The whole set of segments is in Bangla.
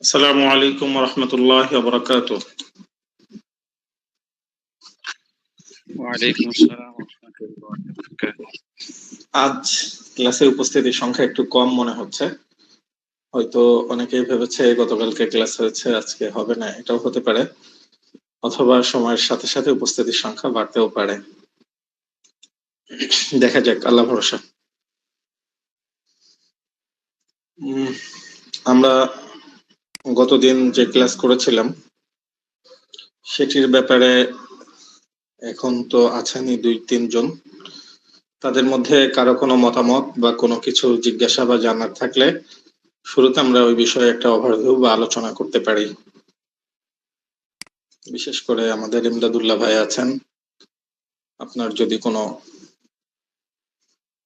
আসসালামু আলাইকুম ওয়া রাহমাতুল্লাহি ওয়া বারাকাতুহু। ওয়ালাইকুম আসসালাম ওয়া রাহমাতুল্লাহি ওয়া বারাকাতুহু। আজ ক্লাসে উপস্থিতির সংখ্যা একটু কম মনে হচ্ছে। হয়তো অনেকেই ভেবেছে গতকালকে ক্লাস হয়েছে আজকে হবে না, এটাও হতে পারে। অথবা সময়ের সাথে সাথে উপস্থিতির সংখ্যা বাড়তেও পারে। দেখা যাক, আল্লাহ ভরসা। আমরা গতদিন যে ক্লাস করেছিলাম সেটির ব্যাপারে এখন তো আছেনই 2-3 জন। তাদের মধ্যে কারো কোনো মতামত বা কোনো কিছু জিজ্ঞাসা বা জানার থাকলে শুরুতে আমরা ওই বিষয়ে একটা ওভারভিউ বা আলোচনা করতে পারি। বিশেষ করে আমাদের ইমদাদুল্লাহ ভাই আছেন, আপনার যদি কোনো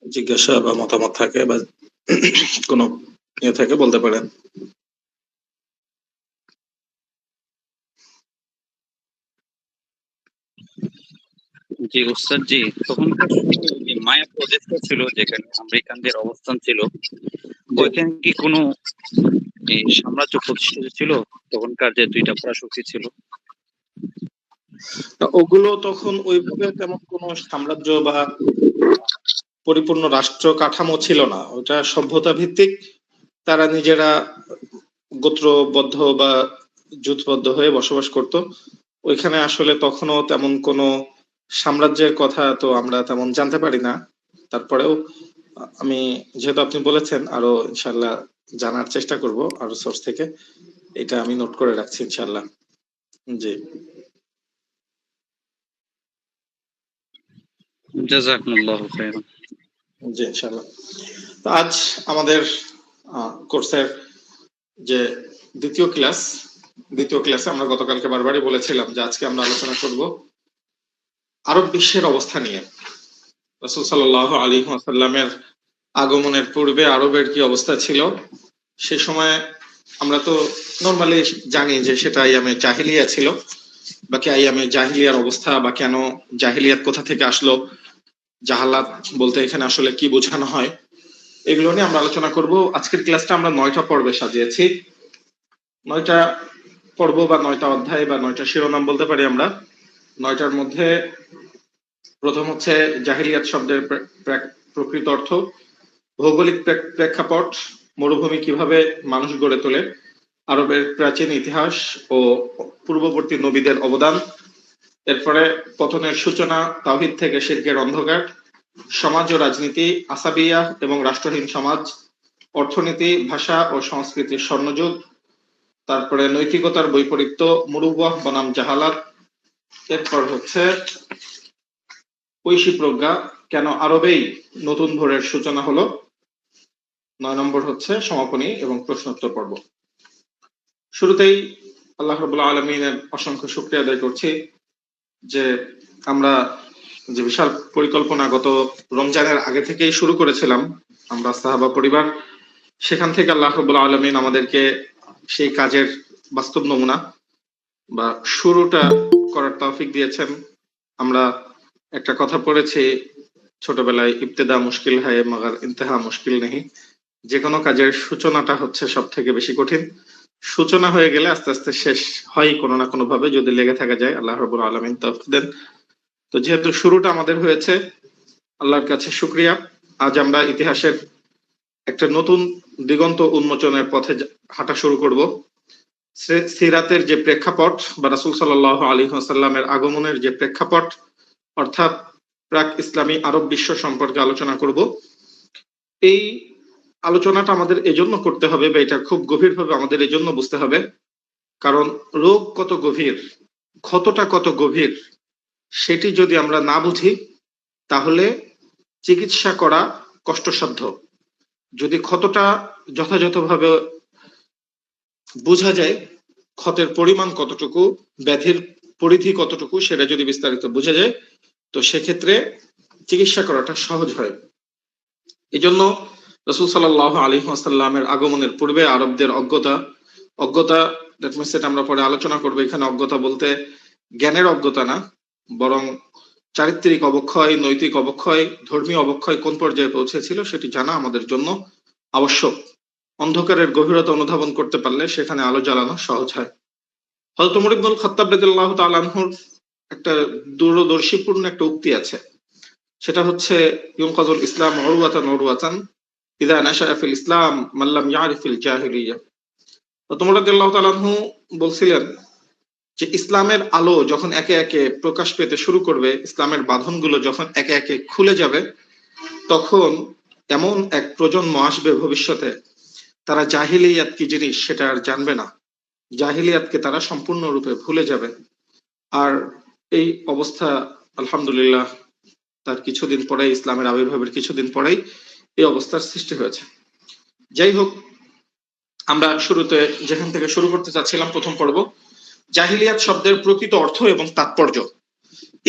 জিজ্ঞাসা বা মতামত থাকে বা কোনো থাকে বলতে পারেন। জি উস্তাদ জি, তখনকার সময় যে মায়া প্রজেক্টটা ছিল যেখানে আমেরিকানদের অবস্থান ছিল, ওইখানে কি কোনো সাম্রাজ্য প্রতিষ্ঠিত ছিল? তখনকার যে দুইটা পরাশক্তি ছিল, ওগুলো তখন ওইভাবে তেমন কোনো সাম্রাজ্য বা পরিপূর্ণ রাষ্ট্র কাঠামো ছিল না, ওটা সভ্যতা ভিত্তিক। তারা নিজেরা গোত্রবদ্ধ বা জোটবদ্ধ হয়ে বসবাস করত ওইখানে। আসলে তখনও তেমন কোনো সাম্রাজ্যের কথা তো আমরা তেমন জানতে পারি না। তারপরেও আমি, যেহেতু আপনি বলেছেন, আরো ইনশাল্লাহ জানার চেষ্টা করব আরো সোর্স থেকে। এটা আমি নোট করে রাখছি ইনশাল্লাহ। জি জাযাকুমুল্লাহু খাইরান। জি ইনশাল্লাহ। তো আজ আমাদের কোর্সের যে দ্বিতীয় ক্লাসে আমরা গতকালকে বারবারই বলেছিলাম যে আজকে আমরা আলোচনা করব আরব বিশ্বের অবস্থা নিয়ে। রাসূল সাল্লাল্লাহু আলাইহি ওয়াসাল্লামের আগমনের পূর্বে আরবের কি অবস্থা ছিল সে সময়। আমরা তো নরমালি জানি যে সেটা আইয়ামে জাহিলিয়া ছিল, বা কি আইয়ামে জাহিলিয়ার অবস্থা, বা কেন জাহিলিয়াত কোথা থেকে আসলো, জাহালাত বলতে এখানে আসলে কি বোঝানো হয়, এগুলো নিয়ে আমরা আলোচনা করব। আজকের ক্লাসটা আমরা 9টা পর্বে সাজিয়েছি। 9টা পর্ব বা 9টা অধ্যায় বা 9টা শিরোনাম বলতে পারি আমরা। 9টার মধ্যে প্রথম হচ্ছে জাহিলিয়াত শব্দের প্রকৃত অর্থ, ভৌগোলিক প্রেক্ষাপট, মরুভূমি কিভাবে মানুষ গড়ে তোলে, আরবের প্রাচীন ইতিহাস ও পূর্ববর্তী নবীদের অবদান, এরপরে পতনের সূচনা, তাওহীদ থেকে শিরকের অন্ধকার, সমাজ ও রাজনীতি, আসাবিয়া এবং রাষ্ট্রহীন সমাজ, অর্থনীতি, ভাষা ও সংস্কৃতির স্বর্ণযুগ, তারপরে নৈতিকতার বৈপরীত্য, মুরুব্বাহ বনাম জাহালাত, এরপর হচ্ছে ঐশী প্রজ্ঞা, কেন আরবেই নতুন ভোরের সূচনা হলো, 9 নম্বর হচ্ছে সমাপনী এবং প্রশ্নোত্তর পর্ব। শুরুতেই আল্লাহ রাব্বুল আলামিনের অসংখ্য শুকরিয়া আদায় করছি যে আমরা যে বিশাল পরিকল্পনা গত রমজানের আগে থেকেই শুরু করেছিলাম আমরা সাহাবা পরিবার, সেখান থেকে আল্লাহ রাব্বুল আলামিন আমাদেরকে সেই কাজের বাস্তব নমুনা বা শুরুটা করার তৌফিক দিয়েছেন। আমরা একটা কথা পড়েছি ছোটবেলায়, ইবতেদা মুশকিল হয় মগর ইন্তেহা মুশকিল নেই। যে কোনো কাজের সূচনাটা হচ্ছে সব থেকে বেশি কঠিন। সূচনা হয়ে গেলে আস্তে আস্তে শেষ হয় কোনো না কোনো ভাবে, যদি লেগে থাকা যায়। আল্লাহ রাব্বুল আলামিন তৌফিক দেন। তো যেহেতু শুরুটা আমাদের হয়েছে, আল্লাহর কাছে শুকরিয়া। আজ আমরা ইতিহাসের একটা নতুন দিগন্ত উন্মোচনের পথে হাঁটা শুরু করব। সিরাতের যে প্রেক্ষাপট বা রাসূল সাল্লাল্লাহু আলাইহি ওয়াসাল্লামের আগমনের যে প্রেক্ষাপট, অর্থাৎ প্রাক ইসলামী আরব বিশ্ব সম্পর্কে আলোচনা করব। এই আলোচনাটা আমাদের এজন্য করতে হবে, বা এটা খুব গভীরভাবে আমাদের এজন্য বুঝতে হবে, কারণ রোগ কত গভীর, ক্ষতটা কত গভীর, সেটি যদি আমরা না বুঝি তাহলে চিকিৎসা করা কষ্টসাধ্য। যদি ক্ষতটা যথাযথভাবে বোঝা যায়, ক্ষতের পরিমাণ কতটুকু, ব্যাধির পরিধি কতটুকু, সেটা যদি বিস্তারিত বোঝা যায়, তো সেক্ষেত্রে চিকিৎসা করাটা সহজ হয়। এই জন্য রাসূল সাল্লাল্লাহু আলাইহি ওয়াসাল্লামের আগমনের পূর্বে আরবদের অজ্ঞতা দ্যাট মিনস, এটা আমরা পরে আলোচনা করব। এখানে অজ্ঞতা বলতে জ্ঞানের অজ্ঞতা না, বরং চারিত্রিক অবক্ষয়, নৈতিক অবক্ষয়, ধর্মীয় অবক্ষয় কোন পর্যায়ে পৌঁছেছিল সেটি জানা আমাদের জন্য আবশ্যক। অন্ধকারের গভীরতা অনুধাবন করতে পারলে সেখানে আলো জ্বালানো সহজ হয়। হযরত ওমর ইবনুল খাত্তাব রাদিয়াল্লাহু তাআলা আনহুর একটা দূরদর্শীপূর্ণ একটা উক্তি আছে, সেটা হচ্ছে ইউনকাযুল ইসলাম উরওয়াতান উরওয়াতান ইযা নাশাআ ফিল ইসলাম মান লাম ইয়ারিফিল জাহিলিয়্যাহ। হযরত ওমর রাদিয়াল্লাহু তাআলা আনহু বলছিলেন যে ইসলামের আলো যখন একে একে প্রকাশ পেতে শুরু করবে, ইসলামের বাঁধনগুলো যখন একে একে খুলে যাবে, তখন এমন এক প্রজন্ম আসবে ভবিষ্যতে, তারা জাহিলিয়াত কি জিনিস সেটা আর জানবে না, জাহিলিয়াতকে তারা সম্পূর্ণরূপে ভুলে যাবে। আর এই অবস্থা আলহামদুলিল্লাহ তার কিছুদিন পরেই, ইসলামের আবির্ভাবের কিছুদিন পরেই এই অবস্থার সৃষ্টি হয়েছে। যাই হোক, আমরা শুরুতে যেখান থেকে শুরু করতে চাচ্ছিলাম, প্রথম পর্ব, জাহিলিয়াত শব্দের প্রকৃত অর্থ এবং তাৎপর্য।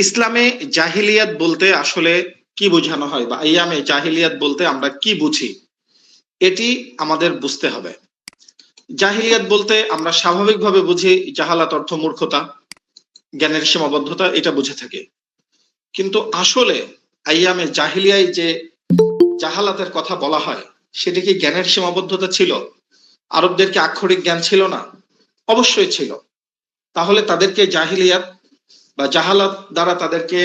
ইসলামে জাহিলিয়াত বলতে আসলে কি বোঝানো হয়, বা আইয়ামে জাহিলিয়াত বলতে আমরা কি বুঝি, এটি আমাদের বুঝতে হবে। জাহিলিয়াত বলতে আমরা স্বাভাবিকভাবে বুঝি জাহালাত অর্থ মূর্খতা, জ্ঞানের সীমাবদ্ধতা, এটা বুঝে থাকি। কিন্তু আসলে আইয়ামে জাহিলিয়ায় যে জাহালাতের কথা বলা হয়, সেটি কি জ্ঞানের সীমাবদ্ধতা ছিল? আরবদের কি আক্ষরিক জ্ঞান ছিল না? অবশ্যই ছিল। তাহলে তাদেরকে জাহিলিয়াত বা জাহালাত দ্বারা তাদেরকে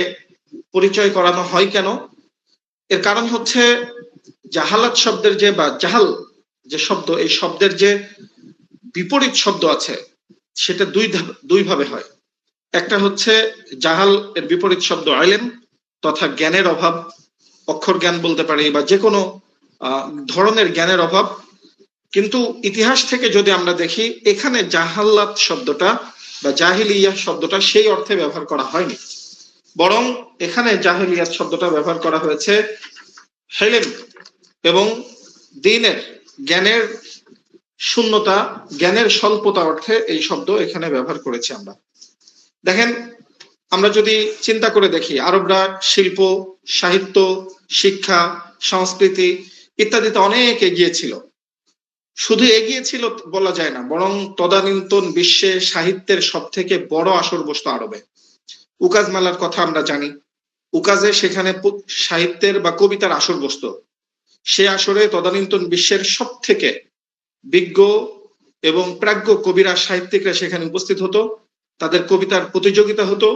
পরিচয় করানো হয় কেন? এর কারণ হচ্ছে জাহালাত শব্দের যে, বা জাহাল যে শব্দ, এই শব্দের যে বিপরীত শব্দ আছে সেটা দুই ভাবে হয়। একটা হচ্ছে জাহাল এর বিপরীত শব্দ ইলম, তথা জ্ঞানের অভাব, অক্ষর জ্ঞান বলতে পারি, বা যে কোনো ধরনের জ্ঞানের অভাব। কিন্তু ইতিহাস থেকে যদি আমরা দেখি, এখানে জাহালাত শব্দটা বা জাহিলিয়াহ শব্দটা সেই অর্থে ব্যবহার করা হয়নি, বরং এখানে জাহিলিয়াত শব্দটা ব্যবহার করা হয়েছে হেলেম এবং দ্বীনের, জ্ঞানের শূন্যতা, জ্ঞানের স্বল্পতা অর্থে এই শব্দ এখানে ব্যবহার করেছি আমরা। দেখেন, আমরা যদি চিন্তা করে দেখি, আরবরা শিল্প, সাহিত্য, শিক্ষা, সংস্কৃতি ইত্যাদিতে অনেক এগিয়ে ছিল। শুধু এগিয়ে ছিল বলা যায় না, বরং তদানীন্তন বিশ্বে সাহিত্যের সব থেকে বড় আসর বসতো আরবে। উকাজ মেলার কথা আমরা জানি। উকাজে সেখানে সাহিত্যের বা কবিতার আসর বসতো। সে আসরে তদানীন্তন বিশ্বের সব থেকে বিজ্ঞ এবং প্রাজ্ঞ কবিরা, সাহিত্যিকরা সেখানে উপস্থিত হতো। তাদের কবিতার প্রতিযোগিতা হতো।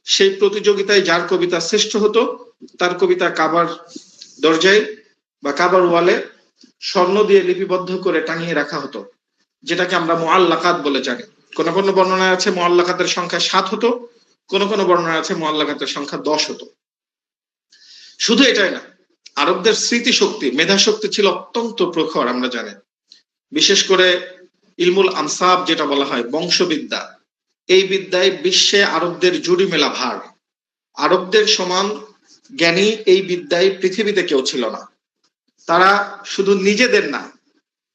সেই প্রতিযোগিতায় যার কবিতা শ্রেষ্ঠ হতো, তার কবিতা কাবার দরজায় বা কাবার ওয়ালে স্বর্ণ দিয়ে লিপিবদ্ধ করে টাঙিয়ে রাখা হতো, যেটাকে আমরা মুআল্লাকাত বলে জানি। কোন কোন বর্ণনায় আছে মুআল্লাকাতের সংখ্যা 7 হতো, কোন কোন বর্ণনায় আছে মুআল্লাকাতের সংখ্যা 10 হতো। শুধু এটাই না, আরবদের স্মৃতিশক্তি, মেধাশক্তি ছিল অত্যন্ত প্রখর, আমরা জানি। বিশেষ করে ইলমুল আনসাব যেটা বলা হয়, বংশবিদ্যা, এই বিদ্যায় বিশ্বে আরবদের জুড়ি মেলা ভার। আরবদের সমান জ্ঞানী এই বিদ্যায় পৃথিবীতে কেউ ছিল না। তারা শুধু নিজেদের না,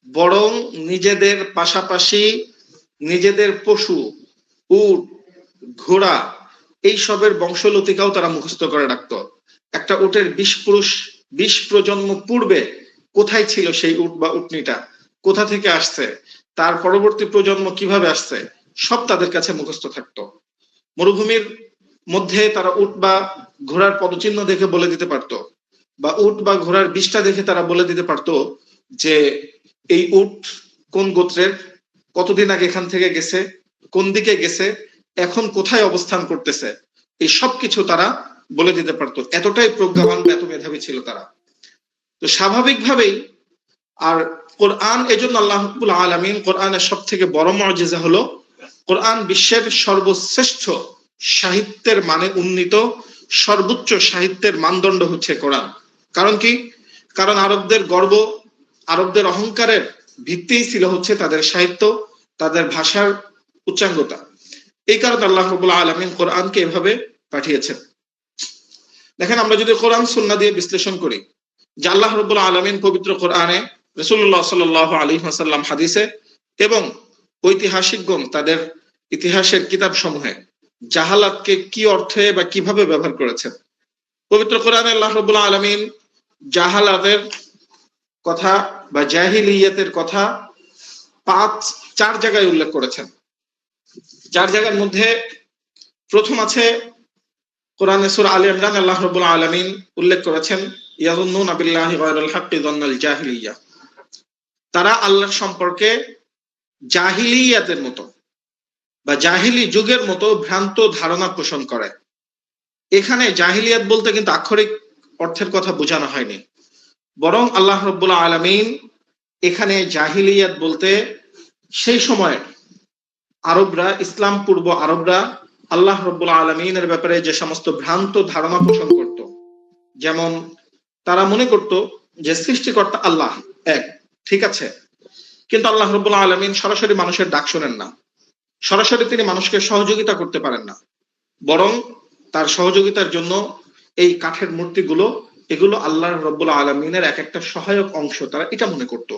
বরং নিজেদের পাশাপাশি নিজেদের পশু, উট, ঘোড়া, এই সবের বংশলতিকাও তারা মুখস্থ করে রাখতো। একটা উটের 20 প্রজন্ম পূর্বে কোথায় ছিল সেই উট বা উটনিটা, কোথা থেকে আসছে, তার পরবর্তী প্রজন্ম কিভাবে আসছে, সব তাদের কাছে মুখস্থ থাকতো। মরুভূমির মধ্যে তারা উট বা ঘোড়ার পদচিহ্ন দেখে বলে দিতে পারতো, বা উট বা ঘোড়ার বিষটা দেখে তারা বলে দিতে পারতো যে এই উট কোন গোত্রের, কতদিন আগে এখান থেকে গেছে, কোন দিকে গেছে, এখন কোথায় অবস্থান করতেছে, এই সব কিছু তারা বলে দিতে পারতো। এতটাই প্রজ্ঞাবান, এত মেধাবী ছিল তারা। তো স্বাভাবিকভাবেই, আর কোরআন, এজন্য আল্লাহ রাব্বুল আলামিন, কোরআনের সব থেকে বড় মুজিজা হলো কোরআন বিশ্বের সর্বশ্রেষ্ঠ সাহিত্যের মানে উন্নীত সর্বোচ্চ সাহিত্যের মানদণ্ড হচ্ছে কোরআন। কারণ কি? কারণ আরবদের গর্ব, আরবদের অহংকারের ভিত্তিই ছিল হচ্ছে তাদের সাহিত্য, তাদের ভাষার উচ্চাঙ্গতা। এই কারণে আল্লাহ রাব্বুল আলামিন কোরআনকে এভাবে পাঠিয়েছেন। দেখেন, আমরা যদি কোরআন সুন্নাহ দিয়ে বিশ্লেষণ করি, যে আল্লাহ রাব্বুল আলামিন পবিত্র কোরআনে, রাসূলুল্লাহ সাল্লাল্লাহু আলাইহি ওয়াসাল্লাম হাদিসে এবং ঐতিহাসিকগণ তাদের ইতিহাসের কিতাব সমূহে জাহালাতকে কি অর্থে বা কিভাবে ব্যবহার করেছেন। পবিত্র কোরআনে আল্লাহ রাব্বুল আলামিন জাহালাতের কথা বা জাহিলিয়াতের কথা 4 জায়গায় উল্লেখ করেছেন। 4 জায়গার মধ্যে প্রথম আছে কোরআনে সূরা আলে ইমরান, আল্লাহ রাব্বুল আলামিন উল্লেখ করেছেন ইয়াযুন্নুনা বিল্লাহি গায়রাল হাক্কি যান্নাল জাহিলিয়া। তারা আল্লাহর সম্পর্কে জাহিলিয়াতের মতো বা জাহিলি যুগের মতো ভ্রান্ত ধারণা পোষণ করে। এখানে জাহিলিয়াত বলতে কিন্তু আক্ষরিক অর্থের কথা বোঝানো হয়নি, বরং আল্লাহ রাব্বুল আলামিন এখানে জাহিলিয়াত বলতে সেই সময় আরবরা, ইসলাম পূর্ব আরবরা আল্লাহ রাব্বুল আলামিনের ব্যাপারে যে সমস্ত ভ্রান্ত ধারণা পোষণ করত, যেমন তারা মনে করত যে সৃষ্টিকর্তা আল্লাহ এক, ঠিক আছে, কিন্তু আল্লাহ রাব্বুল আলামিন সরাসরি মানুষের ডাক শোনেন না, সরাসরি তিনি মানুষকে সহযোগিতা করতে পারেন না, বরং তার সহযোগিতার জন্য এই কাঠের মূর্তিগুলো, এগুলো আল্লাহ রাব্বুল আলামিনের এক একটা সহায়ক অংশ, তারা এটা মনে করত।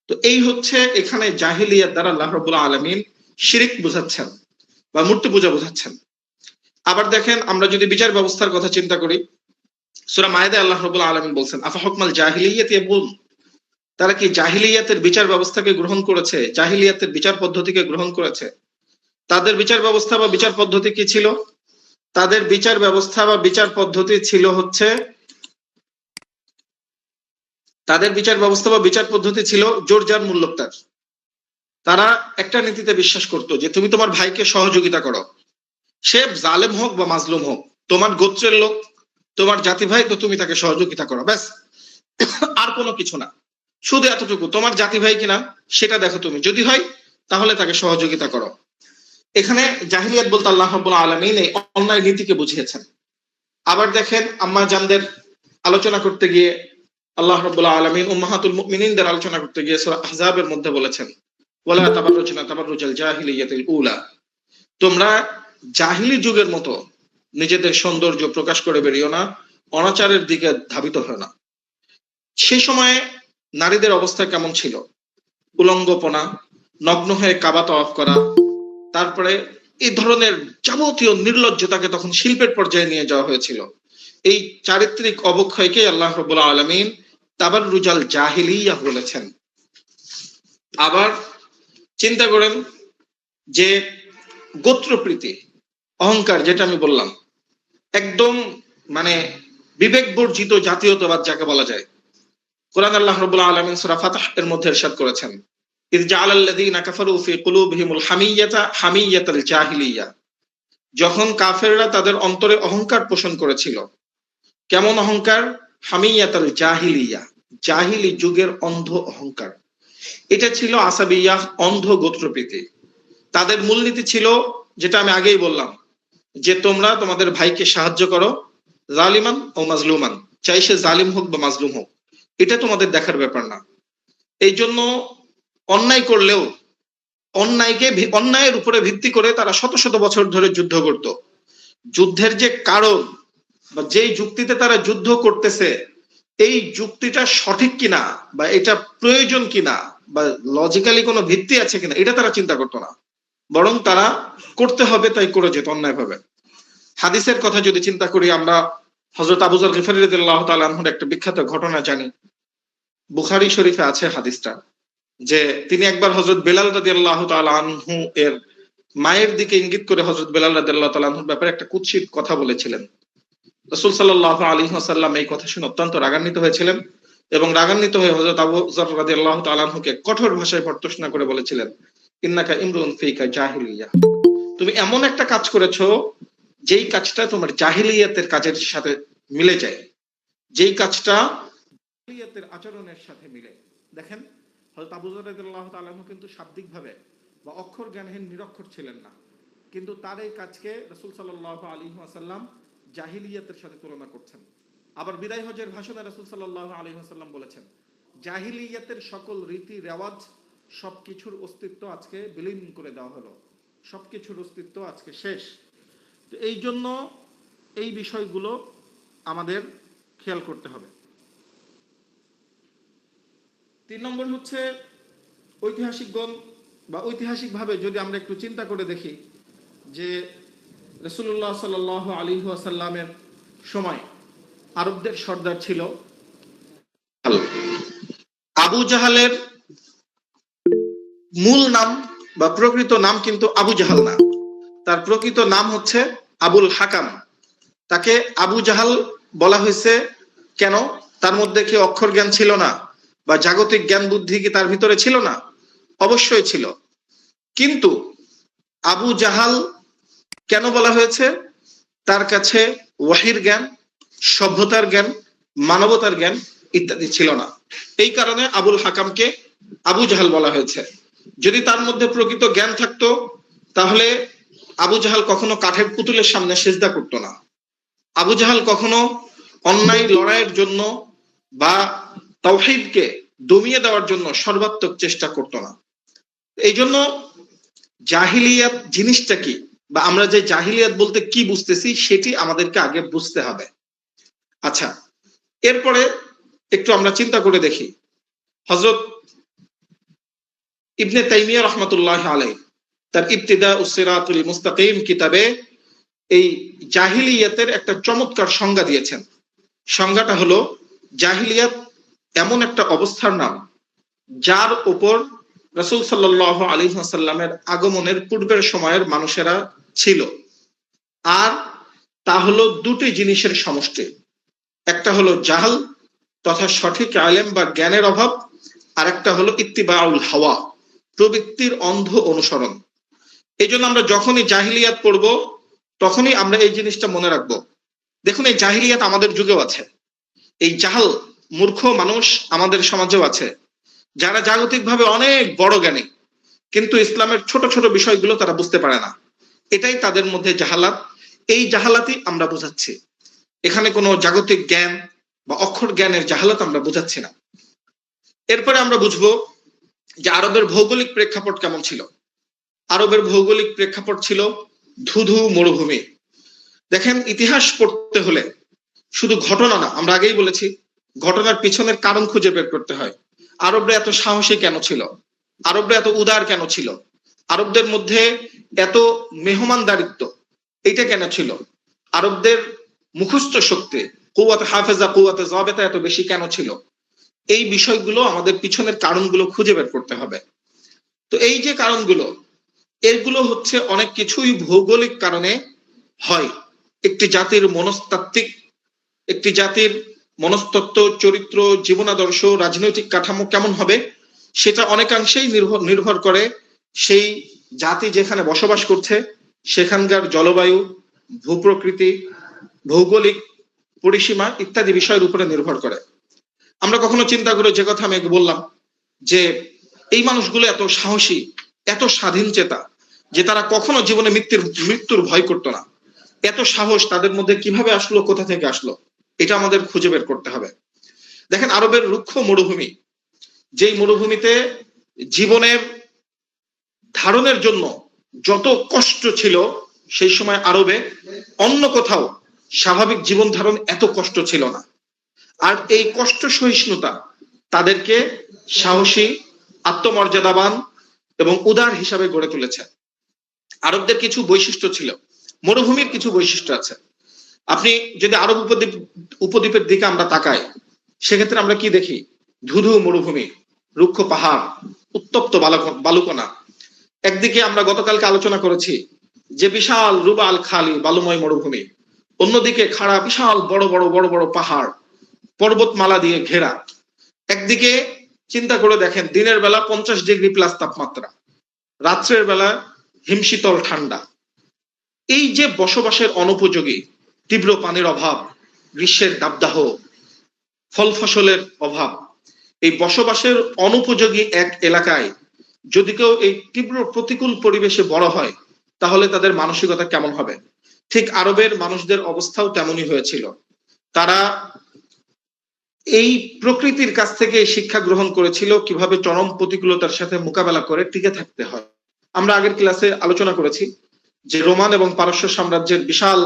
তো এই হচ্ছে এখানে জাহিলিয়াত দ্বারা আল্লাহ রাব্বুল আলামিন শিরিক বুঝাচ্ছেন বা মূর্তি পূজা বুঝাচ্ছেন। আবার দেখেন, আমরা যদি বিচার ব্যবস্থার কথা চিন্তা করি, সূরা মায়েদায় আল্লাহ রাব্বুল আলামিন বলছেন আফা হুকমাল জাহিলিয়াতি ইয়াবগুন, তারা কি জাহিলিয়াতের বিচার ব্যবস্থাকে গ্রহণ করেছে, জাহিলিয়াতের বিচার পদ্ধতিকে গ্রহণ করেছে। তাদের বিচার ব্যবস্থা বা বিচার পদ্ধতি কি ছিল? তাদের বিচার ব্যবস্থা বা বিচার পদ্ধতি ছিল হচ্ছে, তাদের বিচার ব্যবস্থা বা বিচার পদ্ধতি ছিল জোর জার মূল্যোক্তার। তারা একটা নীতিতে বিশ্বাস করত যে তুমি তোমার ভাইকে সহযোগিতা করো, সে জালেম হোক বা মাজলুম হোক, তোমার গোত্রের লোক, তোমার জাতি ভাই, তো তুমি তাকে সহযোগিতা করো, ব্যাস, আর কোনো কিছু না, শুধু এতটুকু, তোমার জাতি ভাই কিনা সেটা দেখো, তুমি যদি হয় তাহলে তাকে সহযোগিতা করো। এখানে জাহিলিয়াত বলতে আল্লাহ রাব্বুল আলামিন এই অন্যায় নীতিকে বুঝিয়েছেন। আবার দেখেন, আম্মা জানদের আলোচনা করতে গিয়ে আল্লাহ রাব্বুল আলামিন উম্মাহাতুল মুমিনিনদের আলোচনা করতে গিয়ে সূরা আহজাবের মধ্যে বলেছেন ওয়ালা তাবাররুজনা তাবাররুজাল জাহিলিয়াতিল উলা, তোমরা জাহিলি যুগের মতো নিজেদের সৌন্দর্য প্রকাশ করে বেরিও না, অনাচারের দিকে ধাবিত হয় না। সেই সময়ে নারীদের অবস্থা কেমন ছিল? উলঙ্গপনা, নগ্ন হয়ে কাবা তাওয়াফ করা, তারপরে এই ধরনের যাবতীয় নির্লজ্জতাকে তখন শিল্পের পর্যায়ে নিয়ে যাওয়া হয়েছিল। এই চারিত্রিক অবক্ষয়কে আল্লাহ রাব্বুল আলামিন তাবাররুজাল জাহিলিয়া বলেছেন। আবার চিন্তা করেন যে গোত্রপ্রীতি, অহংকার, যেটা আমি বললাম, একদম মানে বিবেক বর্জিত জাতীয়তাবাদ যাকে বলা যায়। কোরআন আল্লাহ রাব্বুল আলামিন সূরা ফাতহ এর মধ্যে ইরশাদ করেছেন ইয জাআলাল্লাযীনা কাফারু ফি কুলুবিহিমুল হামিয়াতা হামিয়াতাল জাহিলিয়া, যখন কাফেররা তাদের অন্তরে অহংকার পোষণ করেছিল। কেমন অহংকার? হামিয়াতাল জাহিলিয়া, জাহিলি যুগের অন্ধ অহংকার। এটা ছিল আসাবিয়াহ, অন্ধ গোত্রপ্রীতি। তাদের মূলনীতি ছিল, যেটা আমি আগেই বললাম, যে তোমরা তোমাদের ভাইকে সাহায্য করো, জালিমান ও মাজলুমান, চাই সে জালিম হোক বা মাজলুম হোক, এটা তোমাদের দেখার ব্যাপার না। এই জন্য অন্যায় করলেও অন্যায়ের উপরে ভিত্তি করে তারা শত শত বছর ধরে যুদ্ধ করত। যুদ্ধের যে কারণ বা যেই যুক্তিতে তারা যুদ্ধ করতেছে, এই যুক্তিটা সঠিক কিনা বা এটা প্রয়োজন কিনা বা লজিক্যালি কোনো ভিত্তি আছে কিনা, এটা তারা চিন্তা করতো না, বরং তারা করতে হবে তাই করে যেত অন্যায়ভাবে। হাদিসের কথা যদি চিন্তা করি, আমরা হযরত আবু যর গিফারী রাদিয়াল্লাহু তাআলা আনহুর একটা বিখ্যাত ঘটনা জানি। বুখারী শরীফে আছে হাদিসটা, যে তিনি একবার হযরত বেলাল রাদিয়াল্লাহু তাআলা আনহু এর মায়ের দিকে ইঙ্গিত করে হযরত বেলাল রাদিয়াল্লাহু তাআলা আনহুর ব্যাপারে একটা কুৎসিত কথা বলেছিলেন। রাসূল সাল্লাল্লাহু আলাইহি ওয়াসাল্লাম এই কথা শুনে অত্যন্ত রাগান্বিত হয়েছিলেন এবং রাগান্বিত হয়ে হযরত আবু যর রাদিয়াল্লাহু তাআলা আনহুকে কঠোর ভাষায় ভর্ৎসনা করে বলেছিলেন, ইন্নাকা ইমরুন ফিকা জাহিলিয়া, তুমি এমন একটা কাজ করেছো যেই কাজটা তোমার জাহিলিয়াতের কাজের সাথে মিলে যায়, যেই কাজটা জাহিলিয়াতের আচরণের সাথে মিলে। দেখেন, হযরত আবু যর রাদিয়াল্লাহু তাআলা আনহু কিন্তু শাব্দিকভাবে বা অক্ষর জ্ঞানহীন নিরক্ষর ছিলেন না, কিন্তু তার এই কাজকে রাসূল সাল্লাল্লাহু আলাইহি ওয়াসাল্লাম জাহিলিয়াতের সাথে তুলনা করছেন। আবার বিদায় হজের ভাষণে রাসূল সাল্লাল্লাহু আলাইহি ওয়াসাল্লাম বলেছেন, জাহিলিয়াতের সকল রীতি রেওয়াজ সবকিছুর অস্তিত্ব আজকে বিলীন করে দেওয়া হলো, সবকিছুর অস্তিত্ব আজকে শেষ। তো এই জন্য এই বিষয়গুলো আমাদের খেয়াল করতে হবে। 3 নম্বর হচ্ছে ঐতিহাসিকগণ বা ঐতিহাসিকভাবে যদি আমরা একটু চিন্তা করে দেখি যে রাসূলুল্লাহ সাল্লাল্লাহু আলাইহি ওয়াসাল্লামের সময় আরবদের সর্দার ছিল আবু জাহালের মূল নাম বা প্রকৃত নাম কিন্তু আবু জাহাল না, তার প্রকৃত নাম হচ্ছে আবুল হাকাম। তাকে আবু জাহাল বলা হয়েছে কেন? তার মধ্যে কি অক্ষর জ্ঞান ছিল না? বা জাগতিক জ্ঞান বুদ্ধি কি তার ভিতরে ছিল না? অবশ্যই ছিল। কিন্তু আবু জাহাল কেন বলা হয়েছে? তার কাছে ওয়াহির জ্ঞান, সভ্যতার জ্ঞান, মানবতার জ্ঞান ইত্যাদি ছিল না। এই কারণে আবুল হাকামকে আবু জাহাল বলা হয়েছে। যদি তার মধ্যে প্রকৃত জ্ঞান থাকতো তাহলে আবু জাহাল কখনো কাঠের পুতুলের সামনে সিজদা করতো না। আবু জাহাল কখনো অন্যায় লড়াইয়ের জন্য বা তাওহীদকে দমিয়ে দেওয়ার জন্য সর্বাত্মক চেষ্টা করতো না। এই জন্য জাহিলিয়াত জিনিসটা কি, বা আমরা যে জাহিলিয়াত বলতে কি বুঝতেছি সেটি আমাদেরকে আগে বুঝতে হবে। আচ্ছা, এরপরে একটু আমরা চিন্তা করে দেখি, হযরত ইবনে তাইমিয়া রাহমাতুল্লাহ আলাইহি তার ইবতিদা উস-সিরাতুল মুস্তাকিম কিতাবে এই জাহিলিয়াতের একটা চমৎকার সংজ্ঞা দিয়েছেন। সংজ্ঞাটা হলো, জাহিলিয়াত এমন একটা অবস্থার নাম যার উপর রাসূল সাল্লাল্লাহু আলাইহি ওয়াসাল্লামের আগমনের পূর্বের সময়ের মানুষেরা ছিল। আর তা হলো দুটি জিনিসের সমষ্টি। একটা হলো জাহাল তথা সঠিক ইলম বা জ্ঞানের অভাব, আর একটা হলো ইত্তিবাউল হাওয়া, প্রবৃত্তির অন্ধ অনুসরণ। এই জন্য আমরা যখনই জাহিলিয়াত পড়ব তখনই আমরা এই জিনিসটা মনে রাখবো। দেখুন, এই জাহিলিয়াত আমাদের যুগেও আছে। এই জাহাল মূর্খ মানুষ আমাদের সমাজেও আছে, যারা জাগতিকভাবে অনেক বড় জ্ঞানী, কিন্তু ইসলামের ছোট ছোট বিষয়গুলো তারা বুঝতে পারে না। এটাই তাদের মধ্যে জাহালাত। এই জাহালাতই আমরা বুঝাচ্ছি। এখানে কোনো জাগতিক জ্ঞান বা অক্ষর জ্ঞানের জাহালাত আমরা বুঝাচ্ছি না। এরপরে আমরা বুঝবো যে আরবের ভৌগোলিক প্রেক্ষাপট কেমন ছিল। আরবের ভৌগোলিক প্রেক্ষাপট ছিল ধুধু মরুভূমি। দেখেন, ইতিহাস পড়তে হলে শুধু ঘটনা না, আমরা আগেই বলেছি ঘটনার পিছনের কারণ খুঁজে বের করতে হয়। আরবরা এত সাহসী কেন ছিল? আরবরা এত উদার কেন ছিল? আরবদের মধ্যে এত মেহমানদারিত্ব এটা কেন ছিল? আরবদের মুখস্থ শক্তি, কুওয়াত হাফেজা, কুওয়াত জাবেতা এত বেশি কেন ছিল? এই বিষয়গুলো আমাদের পিছনের কারণগুলো খুঁজে বের করতে হবে। তো এই যে কারণগুলো, এগুলো হচ্ছে অনেক কিছুই ভৌগোলিক কারণে হয়। একটি জাতির মনস্তাত্ত্বিক, একটি জাতির মনস্তত্ত্ব, চরিত্র, জীবনাদর্শ, রাজনৈতিক কাঠামো কেমন হবে সেটা অনেকাংশেই নির্ভর করে সেই জাতি যেখানে বসবাস করছে সেখানকার জলবায়ু, ভূপ্রকৃতি, ভৌগোলিক পরিসীমা ইত্যাদি বিষয়ের উপরে নির্ভর করে। আমরা কখনো চিন্তা করে, যে কথা আমি বললাম, যে এই মানুষগুলো এত সাহসী, এত স্বাধীন চেতা, যে তারা কখনো জীবনে মৃত্যুর ভয় করতো না। এত সাহস তাদের মধ্যে কিভাবে আসলো, কোথা থেকে আসলো, এটা আমাদের খুঁজে বের করতে হবে। দেখেন, আরবের রুক্ষ মরুভূমি, যেই মরুভূমিতে জীবনের ধারণের জন্য যত কষ্ট ছিল, সেই সময় আরবে অন্য কোথাও স্বাভাবিক জীবন ধারণ এত কষ্ট ছিল না। আর এই কষ্ট সহিষ্ণুতা তাদেরকে সাহসী, আত্মমর্যাদাবান এবং উদার হিসাবে গড়ে তুলেছে। আরবদের কিছু বৈশিষ্ট্য ছিল, মরুভূমির কিছু বৈশিষ্ট্য আছে। আপনি যদি আরব উপদ্বীপের দিকে আমরা তাকাই, সেক্ষেত্রে আমরা কি দেখি? ধুধু মরুভূমি, রুক্ষ পাহাড়, উত্তপ্ত বালুকণা। একদিকে আমরা গতকালকে আলোচনা করেছি যে বিশাল রুবাল খালি বালুময় মরুভূমি, অন্যদিকে খাড়া বিশাল বড় বড় বড় বড় পাহাড়, পর্বতমালা দিয়ে ঘেরা। একদিকে চিন্তা করে দেখেন, দিনের বেলা 50 ডিগ্রি প্লাস তাপমাত্রা, রাত্রের বেলা হিমশীতল ঠান্ডা। এই যে বসবাসের অনুপযোগী, তীব্র পানির অভাব, গ্রীষ্মের দাবদাহ, ফল ফসলের অভাব, এই বসবাসের অনুপযোগী এক এলাকায় যদি কেউ এই তীব্র প্রতিকূল পরিবেশে বড় হয়, তাহলে তাদের মানসিকতা কেমন হবে? ঠিক আরবের মানুষদের অবস্থাও তেমনই হয়েছিল। তারা এই প্রকৃতির কাছ থেকে শিক্ষা গ্রহণ করেছিল কিভাবে চরম প্রতিকূলতার সাথে মোকাবেলা করে টিকে থাকতে হয়। আমরা আগের ক্লাসে আলোচনা করেছি যে রোমান এবং পারস্য সাম্রাজ্যের বিশাল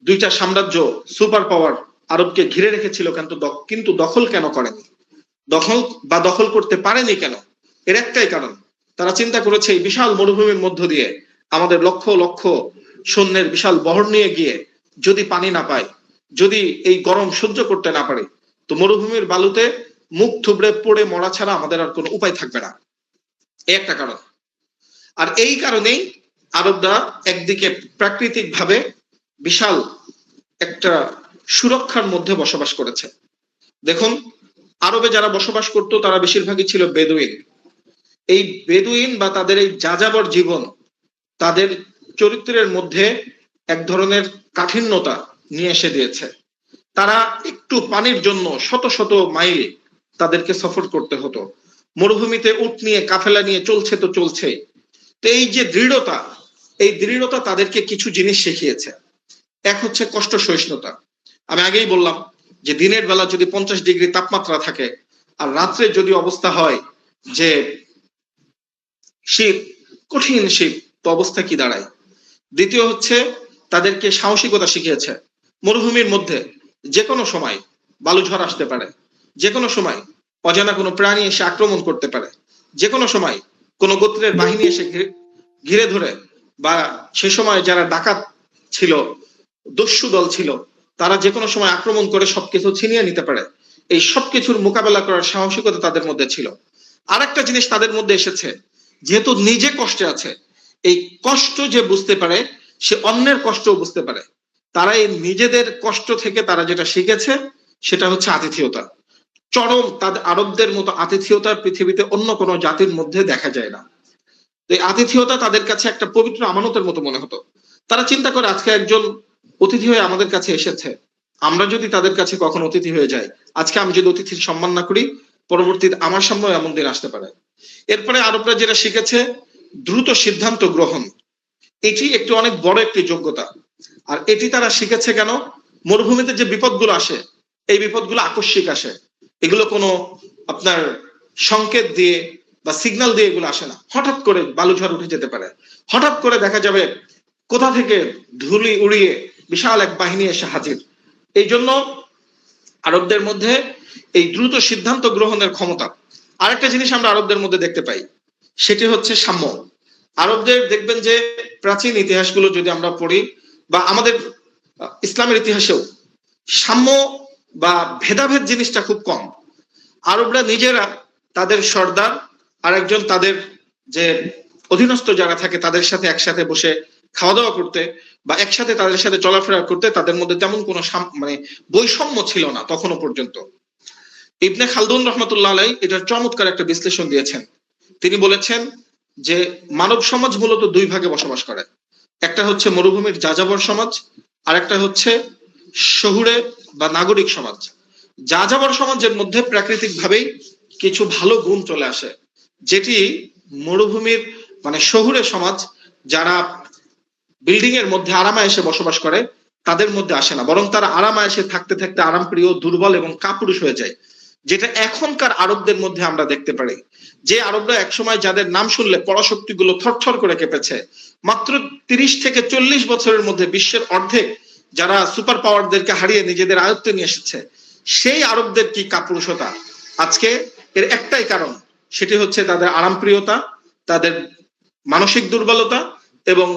দুইটা সাম্রাজ্য, সুপার পাওয়ার, আরবকে ঘিরে রেখেছিল, কিন্তু দখল কেন করেনি? দখল করতে পারেনি কেন? এর একটাই কারণ, তারা চিন্তা করেছে এই বিশাল মরুভূমির মধ্য দিয়ে আমাদের লক্ষ লক্ষ সৈন্যের বিশাল বহর নিয়ে গিয়ে যদি পানি না পায়, যদি এই গরম সহ্য করতে না পারে, তো মরুভূমির বালুতে মুখ থুবড়ে পড়ে মরা ছাড়া আমাদের আর কোনো উপায় থাকবে না। এই একটা কারণ। আর এই কারণেই আরবরা একদিকে প্রাকৃতিক ভাবে বিশাল একটা সুরক্ষার মধ্যে বসবাস করেছে। দেখুন, আরবে যারা বসবাস করত তারা বেশিরভাগই ছিল বেদুইন। এই বেদুইন বা তাদের এই যাযাবর জীবন তাদের চরিত্রের মধ্যে এক ধরনের কাঠিন্যতা নিয়ে এসে দিয়েছে। তারা একটু পানির জন্য শত শত মাইল তাদেরকে সফর করতে হতো। মরুভূমিতে উট নিয়ে কাফেলা নিয়ে চলছে তো চলছে। তো এই যে দৃঢ়তা, এই দৃঢ়তা তাদেরকে কিছু জিনিস শিখিয়েছে। এক হচ্ছে কষ্ট সহিষ্ণুতা। আমি আগেই বললাম যে দিনের বেলা যদি 50 ডিগ্রি তাপমাত্রা থাকে আর রাত্রে যদি অবস্থা হয় যে শীত, কঠিন শীত, তো অবস্থা কি দাঁড়ায়। দ্বিতীয় হচ্ছে তাদেরকে সাহসিকতা শিখিয়েছে। মরুভূমির মধ্যে যে কোনো সময় বালুঝড় আসতে পারে, যে কোনো সময় অজানা কোনো প্রাণী এসে আক্রমণ করতে পারে, যে কোনো সময় কোনো গোত্রের বাহিনী এসে ঘিরে ধরে, বা সে সময় যারা ডাকাত ছিল, দস্যু দল ছিল, তারা যে কোনো সময় আক্রমণ করে সবকিছু ছিনিয়ে নিতে পারে। এই সবকিছুর মোকাবেলা করার সাহসিকতা তাদের মধ্যে ছিল। আর একটা জিনিস তাদের মধ্যে এসেছে, যেহেতু নিজে কষ্টে আছে, এই কষ্ট যে বুঝতে পারে সে অন্যের কষ্টও বুঝতে পারে। তারা এই নিজেদের কষ্ট থেকে তারা যেটা শিখেছে সেটা হচ্ছে আতিথেয়তা। চরম, তাদের আরবদের মতো আতিথেয়তা পৃথিবীতে অন্য কোনো জাতির মধ্যে দেখা যায় না। এই আতিথেয়তা তাদের কাছে একটা পবিত্র আমানতের মতো মনে হতো। তারা চিন্তা করে আজকে একজন অতিথি হয়ে আমাদের কাছে এসেছে, আমরা যদি তাদের কাছে কখন অতিথি হয়ে যাই, আজকে আমি যদি অতিথির সম্মান না করি, পরবর্তীতে আমার সামনেও এমন দিন আসতে পারে। এরপরে আরবরা যেটা শিখেছে, দ্রুত সিদ্ধান্ত গ্রহণ। এটি একটি অনেক বড় একটি যোগ্যতা। আর এটি তারা শিখেছে কেন? মরুভূমিতে যে বিপদগুলো আসে, এই বিপদগুলো আকস্মিক আসে। এগুলো কোনো আপনার সংকেত দিয়ে বা সিগন্যাল দিয়ে এগুলো আসে না। হঠাৎ করে বালুঝড় উঠে যেতে পারে, হঠাৎ করে দেখা যাবে কোথা থেকে ধুলি উড়িয়ে বিশাল এক বাহিনী এসে হাজির। এই জন্য আরবদের মধ্যে এই দ্রুত সিদ্ধান্ত গ্রহণের ক্ষমতা। আরেকটা জিনিস আমরা আরবদের মধ্যে দেখতে পাই, সেটি হচ্ছে সাম্য। আরবদের দেখবেন যে প্রাচীন ইতিহাসগুলো যদি আমরা পড়ি বা আমাদের ইসলামের ইতিহাসেও সাম্য বা ভেদাভেদ জিনিসটা খুব কম। আরবরা নিজেরা তাদের সর্দার আর একজন তাদের যে অধীনস্থ যারা থাকে তাদের সাথে একসাথে বসে খাওয়া দাওয়া করতে বা একসাথে তাদের সাথে চলাফেরা করতে তাদের মধ্যে তেমন কোনো মানে বৈষম্য ছিল না তখনও পর্যন্ত। ইবনে খালদুন রহমতুল্লাহ আলাই এটার চমৎকার একটা বিশ্লেষণ দিয়েছেন। তিনি বলেছেন যে মানব সমাজ মূলত দুই ভাগে বসবাস করে। একটা হচ্ছে মরুভূমির যাযাবর সমাজ, আর একটা হচ্ছে শহুরে বা নাগরিক সমাজ। যাযাবর সমাজের মধ্যে প্রাকৃতিক ভাবেই কিছু ভালো গুণ চলে আসে, যেটি মরুভূমির মানে শহুরে সমাজ যারা বিল্ডিং এর মধ্যে আরামায়েশে বসবাস করে তাদের মধ্যে আসে না, বরং তারা আরামায়েশে থাকতে থাকতে আরামপ্রিয়, দুর্বল এবং কাপুরুষ হয়ে যায়। যেটা এখনকার আরবদের মধ্যে আমরা দেখতে পারি। যে আরবরা একসময় যাদের নাম শুনলে পরাশক্তি গুলো থরথর করে কেঁপেছে, মাত্র 30 থেকে 40 বছরের মধ্যে বিশ্বের অর্ধেক যারা সুপার পাওয়ারদেরকে হারিয়ে নিজেদের আয়ত্তে নিয়ে এসেছে, সেই আরবদের কি কাপুরুষতা। আজকে এর একটাই কারণ, সেটি হচ্ছে তাদের আরামপ্রিয়তা, তাদের মানসিক দুর্বলতা এবং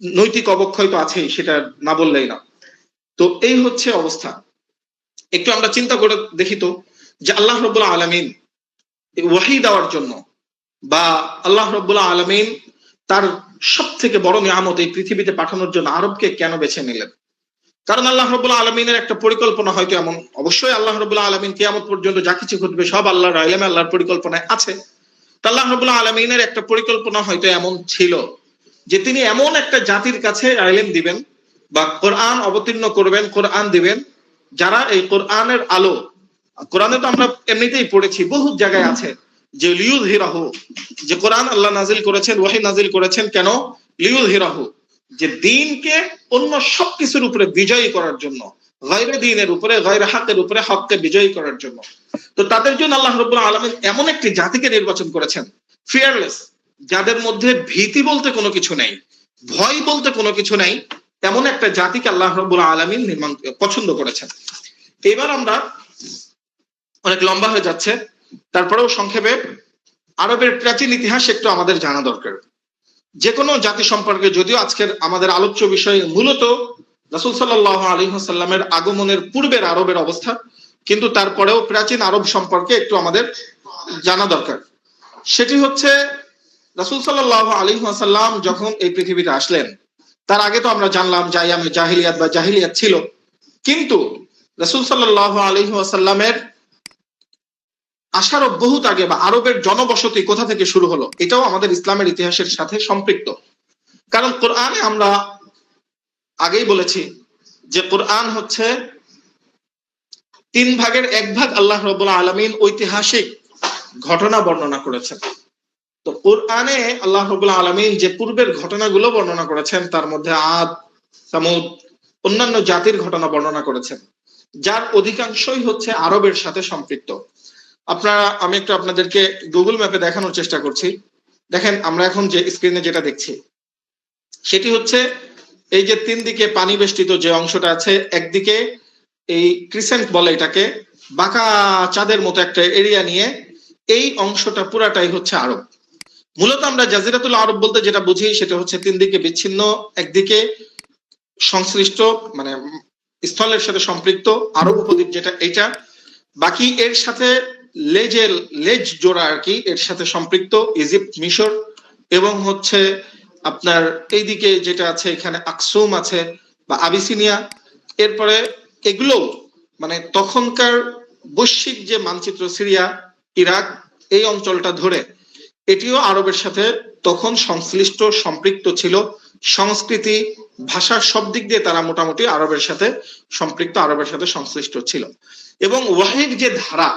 নৈতিক অবক্ষয় তো আছেই, সেটা না বললেই না। তো এই হচ্ছে অবস্থা। একটু আমরা চিন্তা করে দেখি তো যে আল্লাহ রাব্বুল আলামিন ওয়াহী দেওয়ার জন্য বা আল্লাহ রাব্বুল আলামিন তার সব থেকে বড় নিয়ামত এই পৃথিবীতে পাঠানোর জন্য আরবকে কেন বেছে নিলেন? কারণ আল্লাহ রাব্বুল আলামিনের একটা পরিকল্পনা হয়তো এমন, অবশ্যই আল্লাহ রাব্বুল আলামিন কিয়ামত পর্যন্ত যা কিছু ঘটবে সব আল্লাহর ইলমে, আল্লাহর পরিকল্পনায় আছে। আল্লাহ রাব্বুল আলামিনের একটা পরিকল্পনা হয়তো এমন ছিল যে তিনি এমন একটা জাতির কাছে ইলম দিবেন বা কোরআন অবতীর্ণ করবেন, কোরআন দিবেন, যারা এই কোরআনের আলো, কোরআনে তো আমরা এমনিতেই পড়েছি, বহু জায়গায় আছে যে লিউযহিরাহু, যে কোরআন আল্লাহ নাজিল করেছেন, ওহী নাজিল করেছেন কেন? লিউযহিরাহু, যে দ্বীনকে অন্য সবকিছুর উপরে বিজয়ী করার জন্য, গায়রে দ্বীনের উপরে, গায়রে হকের উপরে হককে বিজয়ী করার জন্য। তো তাদের জন্য আল্লাহ রাব্বুল আলামিন এমন একটি জাতিকে নির্বাচন করেছেন, ফিয়ারলেস, যাদের মধ্যে ভীতি বলতে কোনো কিছু নেই, ভয় বলতে কোনো কিছু নেই, এমন একটা জাতিকে আল্লাহ রাব্বুল আলামিন পছন্দ করেছেন। এবার আমরা, অনেক লম্বা হয়ে যাচ্ছে, তারপরেও সংক্ষেপে আরবের প্রাচীন ইতিহাস একটু আমাদের জানা দরকার। যে কোনো জাতি সম্পর্কে, যদিও আজকের আমাদের আলোচ্য বিষয় মূলত রাসূল সাল্লাল্লাহু আলাইহি ওয়াসাল্লামের আগমনের পূর্বের আরবের অবস্থা, কিন্তু তারপরেও প্রাচীন আরব সম্পর্কে একটু আমাদের জানা দরকার। সেটি হচ্ছে রাসূল সাল্লাল্লাহু আলাইহি ওয়াসাল্লাম যখন এই পৃথিবীতে আসলেন, তার আগে তো আমরা জানলাম যে আইয়ামে জাহিলিয়াত বা জাহিলিয়াত ছিল, কিন্তু রাসূল সাল্লাল্লাহু আলাইহি ওয়াসাল্লামের আসারও বহুত আগে বা আরবের জনবসতি কোথা থেকে শুরু হলো, এটাও আমাদের ইসলামের ইতিহাসের সাথে সম্পৃক্ত। কারণ কোরআনে আমরা আগেই বলেছি যে কোরআন হচ্ছে 3 ভাগের 1 ভাগ আল্লাহ রাব্বুল আলামিন ঐতিহাসিক ঘটনা বর্ণনা করেছেন। তো কোরআনে আল্লাহ রাব্বুল আলামিন যে পূর্বের ঘটনাগুলো বর্ণনা করেছেন তার মধ্যে আদ, সামুদ, অন্যান্য জাতির ঘটনা বর্ণনা করেছেন, যার অধিকাংশই হচ্ছে আরবের সাথে সম্পৃক্ত। আমি একটু আপনাদেরকে গুগল ম্যাপে দেখানোর চেষ্টা করছি। দেখেন আমরা এখন যে স্ক্রিনে যেটা দেখছি সেটি হচ্ছে এই যে 3 দিকে পানি বেষ্টিত যে অংশটা আছে, একদিকে এই ক্রিসেন্ট বলে এটাকে, বাঁকা চাঁদের মতো একটা এরিয়া নিয়ে এই অংশটা পুরাটাই হচ্ছে আরব। মূলত আমরা জাজিরাতুল আরব বলতে যেটা বুঝি সেটা হচ্ছে 3 দিকে বিচ্ছিন্ন, একদিকে সংশ্লিষ্ট মানে স্থলের সাথে সম্পৃক্ত আরব উপদ্বীপ যেটা এটা, বাকি এর সাথে লেজ জোড়া আর কি এর সাথে সম্পৃক্ত ইজিপ্ট, মিশর এবং হচ্ছে আপনার এইদিকে যেটা আছে এখানে আকসুম আছে বা আবিসিনিয়া। এরপরে এগুলো মানে তখনকার বৈশ্বিক যে মানচিত্র, সিরিয়া, ইরাক, এই অঞ্চলটা ধরে এটিও আরবের সাথে তখন সংশ্লিষ্ট সম্পৃক্ত ছিল। সংস্কৃতি, ভাষা সব দিক দিয়ে তারা মোটামুটি আরবের সাথে সম্পৃক্ত, আরবের সাথে সংশ্লিষ্ট ছিল। এবং ওয়াহির যে ধারা,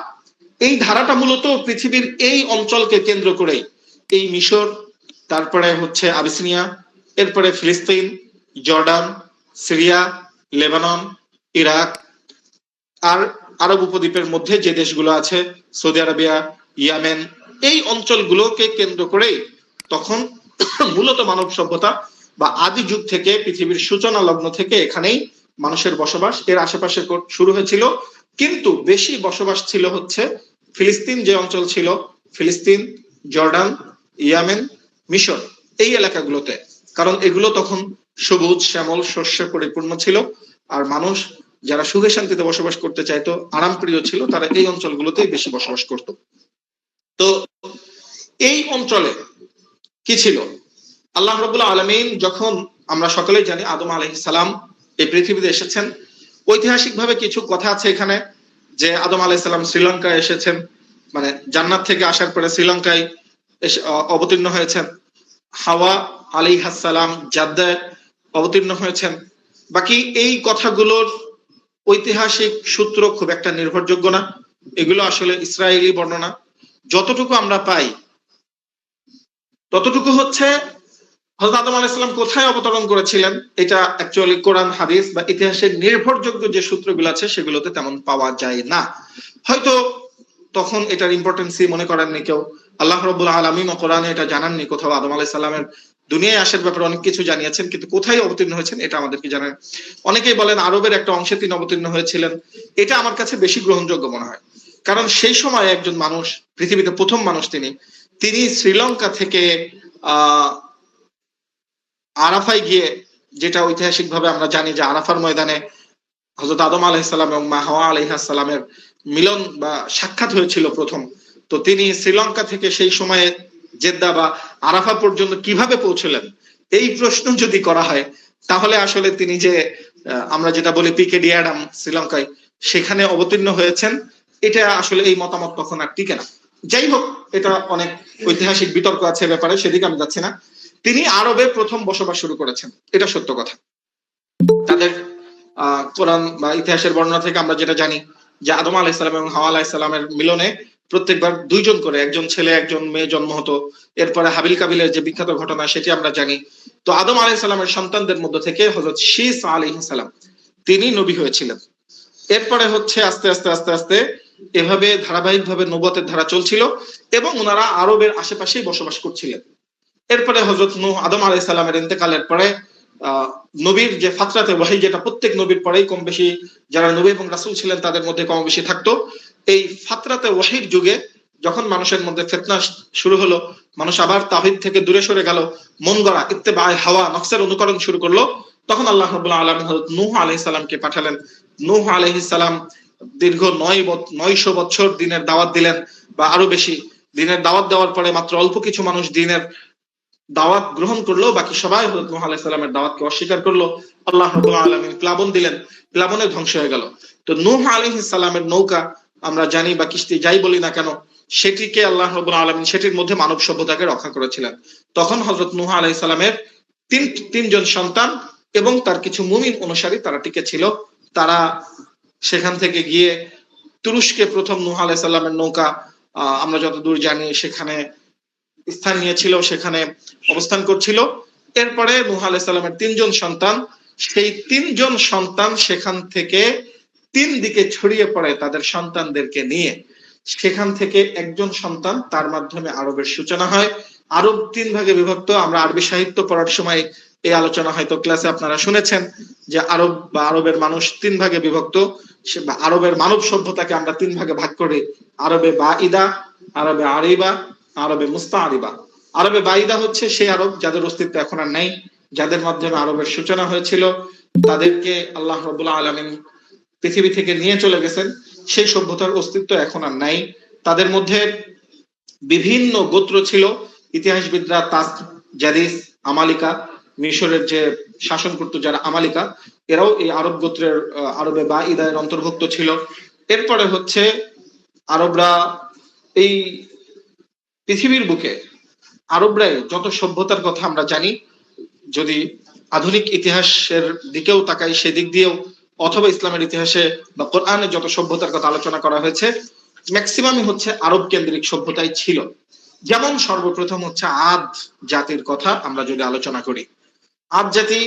এই ধারাটা মূলত পৃথিবীর এই অঞ্চলকে কেন্দ্র করেই, এই মিশর, তারপরে হচ্ছে আবিসিনিয়া, এরপরে ফিলিস্তিন, জর্ডান, সিরিয়া, লেবানন, ইরাক, আর আরব উপদ্বীপের মধ্যে যে দেশগুলো আছে সৌদি আরবিয়া, ইয়েমেন, এই অঞ্চলগুলোকে কেন্দ্র করেই তখন মূলত মানব সভ্যতা বা আদি যুগ থেকে পৃথিবীর সূচনা লগ্ন থেকে এখানেই মানুষের বসবাস এর আশেপাশে শুরু হয়েছিল। কিন্তু বেশি বসবাস ছিল হচ্ছে ফিলিস্তিন যে অঞ্চল ছিল, ফিলিস্তিন, জর্ডান, ইয়েমেন, মিশর, এই এলাকাগুলোতে। কারণ এগুলো তখন সবুজ শ্যামল শস্যে পরিপূর্ণ ছিল, আর মানুষ যারা সুখে শান্তিতে বসবাস করতে চাইতো, আরামপ্রিয় ছিল, তারা এই অঞ্চলগুলোতেই বেশি বসবাস করত। তো এই অঞ্চলে কি ছিল, আল্লাহ রাব্বুল আলামিন যখন আমরা সকলেই জানি আদম আলাইহিস সালাম এই পৃথিবীতে এসেছেন, ঐতিহাসিকভাবে কিছু কথা আছে এখানে যে আদম আলাইহিস সালাম শ্রীলঙ্কায় এসেছেন, মানে জান্নাত থেকে আসার পরে শ্রীলঙ্কায় অবতীর্ণ হয়েছেন। হাওয়া আলাইহাস সালাম জাদ্দায় অবতীর্ণ হয়েছেন। বাকি এই কথাগুলোর ঐতিহাসিক সূত্র খুব একটা নির্ভরযোগ্য না, এগুলো আসলে ইসরায়েলি বর্ণনা। যতটুকু আমরা পাই ততটুকু হচ্ছে হযরত আদম আলাইহিস সালাম কোথায় অবতরণ করেছিলেন, এটা অ্যাকচুয়ালি কোরআন, হাদিস বা ইতিহাসের নির্ভরযোগ্য যে সূত্রগুলো আছে সেগুলোতে তেমন পাওয়া যায় না। হয়তো তখন এটার ইম্পর্টেন্সই মনে করেননি কেউ, আল্লাহ রাব্বুল আলামিন কোরআনে এটা জানাননি কোথাও। আদম আলাইহিস সালামের দুনিয়ায় আসার ব্যাপারে অনেক কিছু জানিয়েছেন, কিন্তু কোথায় অবতীর্ণ হয়েছেন এটা আমাদেরকে জানেন। অনেকেই বলেন আরবের একটা অংশে তিনি অবতীর্ণ হয়েছিলেন, এটা আমার কাছে বেশি গ্রহণযোগ্য মনে হয়। কারণ সেই সময় একজন মানুষ, পৃথিবীতে প্রথম মানুষ তিনি শ্রীলঙ্কা থেকে আরাফায় গিয়ে, যেটা ঐতিহাসিকভাবে আমরা জানি যে আরাফার ময়দানে হযরত আদম আলাইহিস সালাম এবং মা হাওয়া আলাইহাস সালামের মিলন বা সাক্ষাৎ হয়েছিল প্রথম। তো তিনি শ্রীলঙ্কা থেকে সেই সময়ে জেদ্দা বা আরাফা পর্যন্ত কিভাবে পৌঁছলেন, এই প্রশ্ন যদি করা হয় তাহলে আসলে তিনি যে আমরা যেটা বলি পিকেডি অ্যাডাম শ্রীলঙ্কায় সেখানে অবতীর্ণ হয়েছেন, এটা আসলে এই মতামত তখন আর টিকে না। যাই হোক, এটা অনেক ঐতিহাসিক বিতর্ক আছে ব্যাপারে, সেদিকে আমি যাচ্ছি না। তিনি আরবে প্রথম বসবাস শুরু করেছেন, এটা সত্য কথা। তাদের কোরআন বা ইতিহাসের বর্ণনা থেকে আমরা যেটা জানি যে আদম আলাইহিস সালাম এবং হাওয়া আলাইহিস সালামের মিলনে প্রত্যেকবার 2 জন করে, একজন ছেলে একজন মেয়ে জন্ম হতো। এরপরে হাবিল কাবিলের যে বিখ্যাত ঘটনা সেটি আমরা জানি। তো আদম আলাইহিস সালামের সন্তানদের মধ্যে থেকে হযরত শীস আলাইহিস সালাম তিনি নবী হয়েছিলেন। এরপরে হচ্ছে আস্তে আস্তে আস্তে আস্তে এভাবে ধারাবাহিকভাবে নবুয়তের ধারা চলছিল এবং ওনারা আরবের আশেপাশেই বসবাস করছিলেন। এরপরে হযরত নূহ আদম আলাইহিস সালামের ইন্তেকালের পরে নবীর যে ফাতরাতে ওয়াহী, যেটা প্রত্যেক নবীর পরেই কম বেশি যারা নবী এবং রাসূল ছিলেন তাদের মধ্যে কম বেশি থাকতো, এই ফাতরাতে ওয়াহীর যুগে যখন মানুষের মধ্যে ফিতনা শুরু হলো, মানুষ আবার তাওহীদ থেকে দূরে সরে গেল, মন গড়া ইত্তেবায়ে হাওয়া নফসের অনুকরণ শুরু করলো, তখন আল্লাহ রাব্বুল আলামিন হযরত নূহ আলাইহিস সালামকে পাঠালেন। নূহ আলাইহিস সালাম দীর্ঘ 900 বছর দিনের দাওয়াত দিলেন, বা আরো বেশি দিনের দাওয়াত দেওয়ার পরে মাত্র অল্প কিছু মানুষ দিনের দাওয়াত গ্রহণ করলো, বাকি সবাই হযরত নূহ আলাইহিস সালামের দাওয়াতকে অস্বীকার করলো। আল্লাহ রাব্বুল আলামিন প্লাবন দিলেন, প্লাবনে ধ্বংস হয়ে গেল। তো নূহ আলাইহিস সালামের নৌকা আমরা জানি বা কিস্তি যাই বলি না কেন, সেটিকে আল্লাহ রাব্বুল আলামিন সেটির মধ্যে মানব সভ্যতাকে রক্ষা করেছিলেন। তখন হযরত নূহ আলাইহিস সালামের তিনজন সন্তান এবং তার কিছু মুমিন অনুসারী তারা টিকে ছিল। তারা সেখান থেকে গিয়ে তুরস্কে প্রথম নূহ আলাইহিস সালামের নৌকা আমরা যতদূর জানি সেখানে স্থান নিয়েছিল, সেখানে অবস্থান করছিল। এরপরে নূহ আলাইহিস সালামের তিনজন সন্তান, সেই তিনজন সন্তান সেখান থেকে তিন দিকে ছড়িয়ে পড়ে তাদের সন্তানদেরকে নিয়ে। সেখান থেকে একজন সন্তান, তার মাধ্যমে আরবের সূচনা হয়। আরব তিন ভাগে বিভক্ত। আমরা আরবি সাহিত্য পড়ার সময় এই আলোচনা হয়তো ক্লাসে আপনারা শুনেছেন যে আরব বা আরবের মানুষ তিন ভাগে বিভক্ত। আরবের মানব সভ্যতাকে আমরা তিন ভাগে ভাগ করি, আরবে বাঈদা, আরবে আরিবা, আরবে মুস্তাআরিবা। আরবে বাঈদা হচ্ছে সেই আরব যাদের অস্তিত্ব এখন আর নেই, যাদের মাধ্যমে আরবের সূচনা হয়েছিল, তাদেরকে আল্লাহ রাব্বুল আলামিন পৃথিবী থেকে নিয়ে চলে গেছেন। সেই সভ্যতার অস্তিত্ব এখন আর নাই। তাদের মধ্যে বিভিন্ন গোত্র ছিল। ইতিহাসবিদরা তাস, জারিস, আমালিকা, মিশরের যে শাসন করত যারা আমালিকা, এরাও এই আরব গোত্রের আরবে বাঈদার অন্তর্ভুক্ত ছিল। এরপরে হচ্ছে আরবরা এই পৃথিবীর বুকে আরবরাই যত সভ্যতার কথা আমরা জানি, যদি আধুনিক ইতিহাসের দিকেও তাকাই সেদিক দিয়েও, অথবা ইসলামের ইতিহাসে বা কোরআনে যত সভ্যতার কথা আলোচনা করা হয়েছে ম্যাক্সিমামই হচ্ছে আরব কেন্দ্রিক সভ্যতাই ছিল। যেমন সর্বপ্রথম হচ্ছে আদ জাতির কথা আমরা যদি আলোচনা করি। আদ জাতি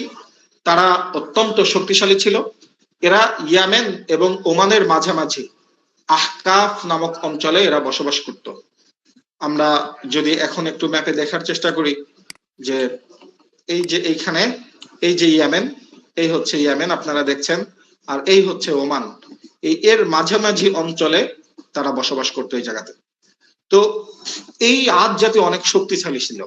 তারা অত্যন্ত শক্তিশালী ছিল। এরা ইয়ামেন এবং ওমানের মাঝামাঝি আহকাফ নামক অঞ্চলে এরা বসবাস করত। আমরা যদি এখন একটু ম্যাপে দেখার চেষ্টা করি যে এই যে এইখানে এই যে ইয়ামেন, এই হচ্ছে ইয়ামেন আপনারা দেখছেন, আর এই হচ্ছে ওমান। এর মাঝামাঝি অঞ্চলে তারা বসবাস করতো এই জায়গাতে। তো এই আদ জাতি অনেক শক্তিশালী ছিল।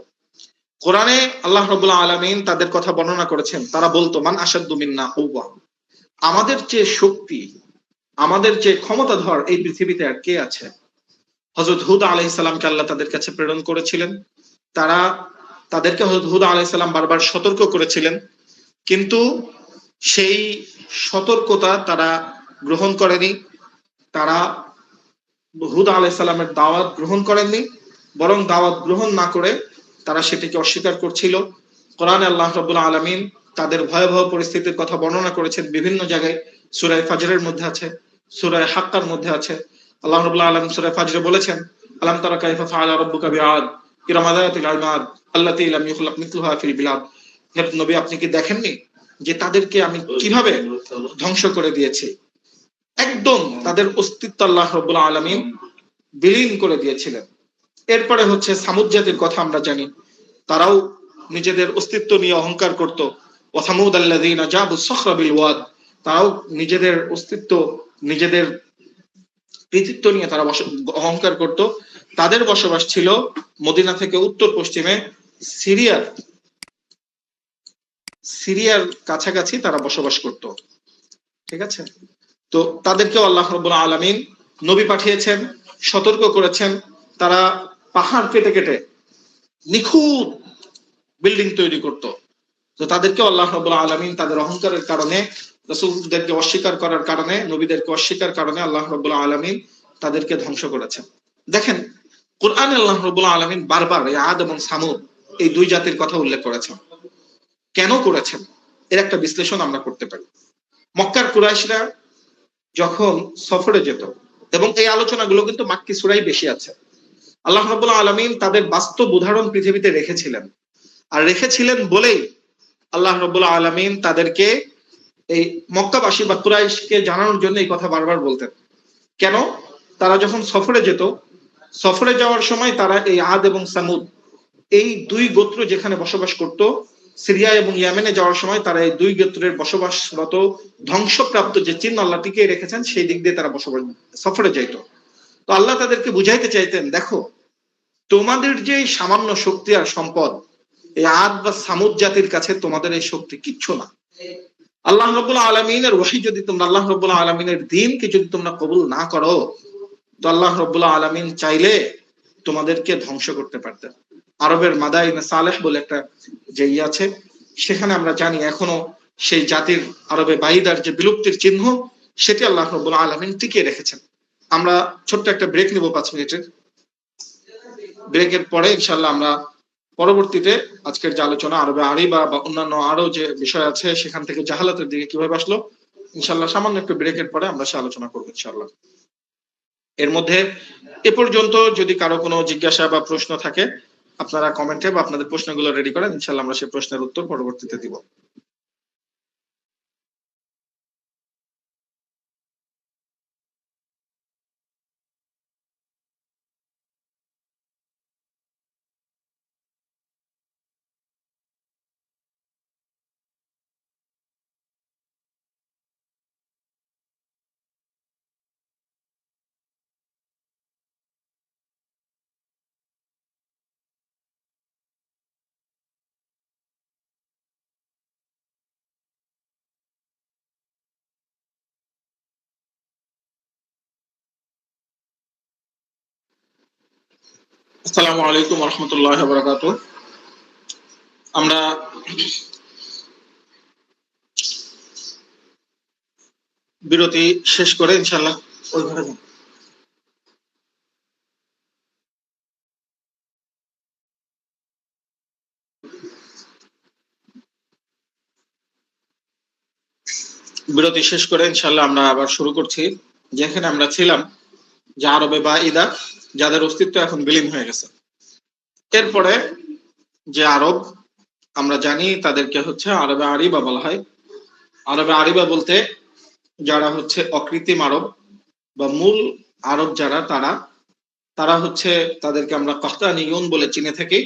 কোরআনে আল্লাহ রাব্বুল আলামিন তাদের কথা বর্ণনা করেছেন। তারা বলতো মান আশাদ্দু মিন্না কুওয়া, আমাদের যে শক্তি, আমাদের যে ক্ষমতাধর এই পৃথিবীতে আর কে আছে? হযরত হুদ আলাইহিস সালামকে আল্লাহ তাদের কাছে প্রেরণ করেছিলেন। তাদেরকে হযরত হুদ আলাইহিস সালাম বারবার সতর্ক করেছিলেন, কিন্তু সেই সতর্কতা তারা গ্রহণ করেনি। তারা হুদ আলাইহিস সালামের দাওয়াত গ্রহণ করেননি, বরং দাওয়াত গ্রহণ না করে তারা সেটিকে অস্বীকার করছিল। কোরআনে আল্লাহ রাব্বুল আলামিন তাদের ভয়াবহ পরিস্থিতির কথা বর্ণনা করেছেন বিভিন্ন জায়গায়। সূরা ফাজরের মধ্যে আছে, সূরা হাক্কার মধ্যে আছে। আল্লাহ রাব্বুল আলামিন সূরা ফাজরে বলেছেন, আলাম তারা কাইফা ফাআলা রাব্বুকা বিআদ ইরাম যাতিল ইমাদ আল্লাতী লাম ইখলাক মিথলুহা ফিল বিলাদ। হে নবী, আপনি কি দেখেননি যে তাদেরকে আমি কিভাবে ধ্বংস করে দিয়েছি? একদম তাদের অস্তিত্ব আল্লাহ রাব্বুল আলামিন বিলীন করে দিয়েছিলেন। এরপরে হচ্ছে সামুদ জাতির কথা আমরা জানি। তারাও নিজেদের অস্তিত্ব নিয়ে অহংকার করত। ওয়া সামুদ আল্লাযীনা জাবু সখরা বিল ওয়াদ, তারাও নিজেদের অস্তিত্ব, নিজেদের কৃতিত্ব নিয়ে তারা অহংকার করত। তাদের বসবাস ছিল মদিনা থেকে উত্তর পশ্চিমে সিরিয়ার কাছাকাছি তারা বসবাস করত। ঠিক আছে? তো তাদেরকে আল্লাহ রাব্বুল আলামিন নবী পাঠিয়েছেন, সতর্ক করেছেন। তারা পাহাড় কেটে কেটে নিখুঁত বিল্ডিং তৈরি করত। তো তাদেরকে আল্লাহ রাব্বুল আলামিন তাদের অহংকারের কারণে, রাসূলদেরকে অস্বীকার করার কারণে, নবীদেরকে অস্বীকার কারণে আল্লাহ রাব্বুল আলামিন তাদেরকে ধ্বংস করেছেন। দেখেন কোরআনে আল্লাহ রাব্বুল আলামিন বারবার এই আদ এবং সামুদ এই দুই জাতির কথা উল্লেখ করেছেন। কেন করেছেন এর একটা বিশ্লেষণ আমরা করতে পারি। মক্কার কুরাইশরা যখন সফরে যেত, এবং এই আলোচনাগুলো কিন্তু মাক্কি সূরায় বেশি আছে, আল্লাহ রাব্বুল আলামিন তাদের বাস্তব উদাহরণ পৃথিবীতে রেখেছিলেন। আর রেখেছিলেন বলেই আল্লাহ রাব্বুল আলামিন তাদেরকে এই মক্কাবাসী বা কুরাইশকে জানানোর জন্য এই কথা বারবার বলতেন। কেন? তারা যখন সফরে যেত, সফরে যাওয়ার সময় তারা এই আদ এবং সামুদ এই দুই গোত্র যেখানে বসবাস করত, সিরিয়া এবং ইয়ামেনে যাওয়ার সময় তারা এই দুই গোত্রের বসবাসরত ধ্বংসপ্রাপ্ত যে চিহ্ন আল্লাহ টিকিয়ে রেখেছেন সেই দিক দিয়ে তারা সফরে যাইত। তো আল্লাহ তাদেরকে বুঝাইতে চাইতেন, দেখো তোমাদের যে সামান্য শক্তি আর সম্পদ, এই আদ বা সামুদ জাতির কাছে তোমাদের এই শক্তি কিচ্ছু না। আল্লাহ রাব্বুল আলামিনের ওহী যদি তোমরা, আল্লাহ রাব্বুল আলামিনের দ্বীনকে যদি তোমরা কবুল না করো, তো আল্লাহ রাব্বুল আলামিন চাইলে তোমাদেরকে ধ্বংস করতে পারতেন। আরবের মাদাইনে সালেহ বলে একটা যে আছে, সেখানে আমরা জানি এখনো সেই জাতির আরবে বাঈদার যে বিলুপ্তির চিহ্ন, সেটি আল্লাহ রাব্বুল আলামিন টিকিয়ে রেখেছেন। আমরা ছোট্ট একটা ব্রেক নিব 5 মিনিটের। ব্রেকের পরে ইনশাআল্লাহ আমরা পরবর্তীতে আজকের যে আলোচনা আরবে আরি বা অন্যান্য আরো যে বিষয় আছে সেখান থেকে জাহালাতের দিকে কিভাবে আসলো ইনশাআল্লাহ সামান্য একটু ব্রেকের পরে আমরা সে আলোচনা করবো ইনশাআল্লাহ। এর মধ্যে এ পর্যন্ত যদি কারো কোনো জিজ্ঞাসা বা প্রশ্ন থাকে আপনারা কমেন্টে বা আপনাদের প্রশ্নগুলো রেডি করেন, ইনশাআল্লাহ আমরা সেই প্রশ্নের উত্তর পরবর্তীতে দিব। আসসালামু আলাইকুম ওয়া রাহমাতুল্লাহি ওয়া বারাকাতুহু। আমরা বিরতি শেষ করে ইনশাআল্লাহ ওই ঘরে যাই। বিরতি শেষ করে ইনশাআল্লাহ আমরা আবার শুরু করছি। যেখানে আমরা ছিলাম যে আরবে বা ইদা যাদের অস্তিত্ব এখন বিলীন হয়ে গেছে। এরপরে যে আরব আমরা জানি তাদেরকে হচ্ছে আরবে আরিবা বলা হয়। আরবে আরিবা বলতে যারা হচ্ছে অকৃত্রিম আরব বা মূল আরব যারা তারা হচ্ছে তাদেরকে আমরা কাহতানিয়ুন বলে চিনে থাকি।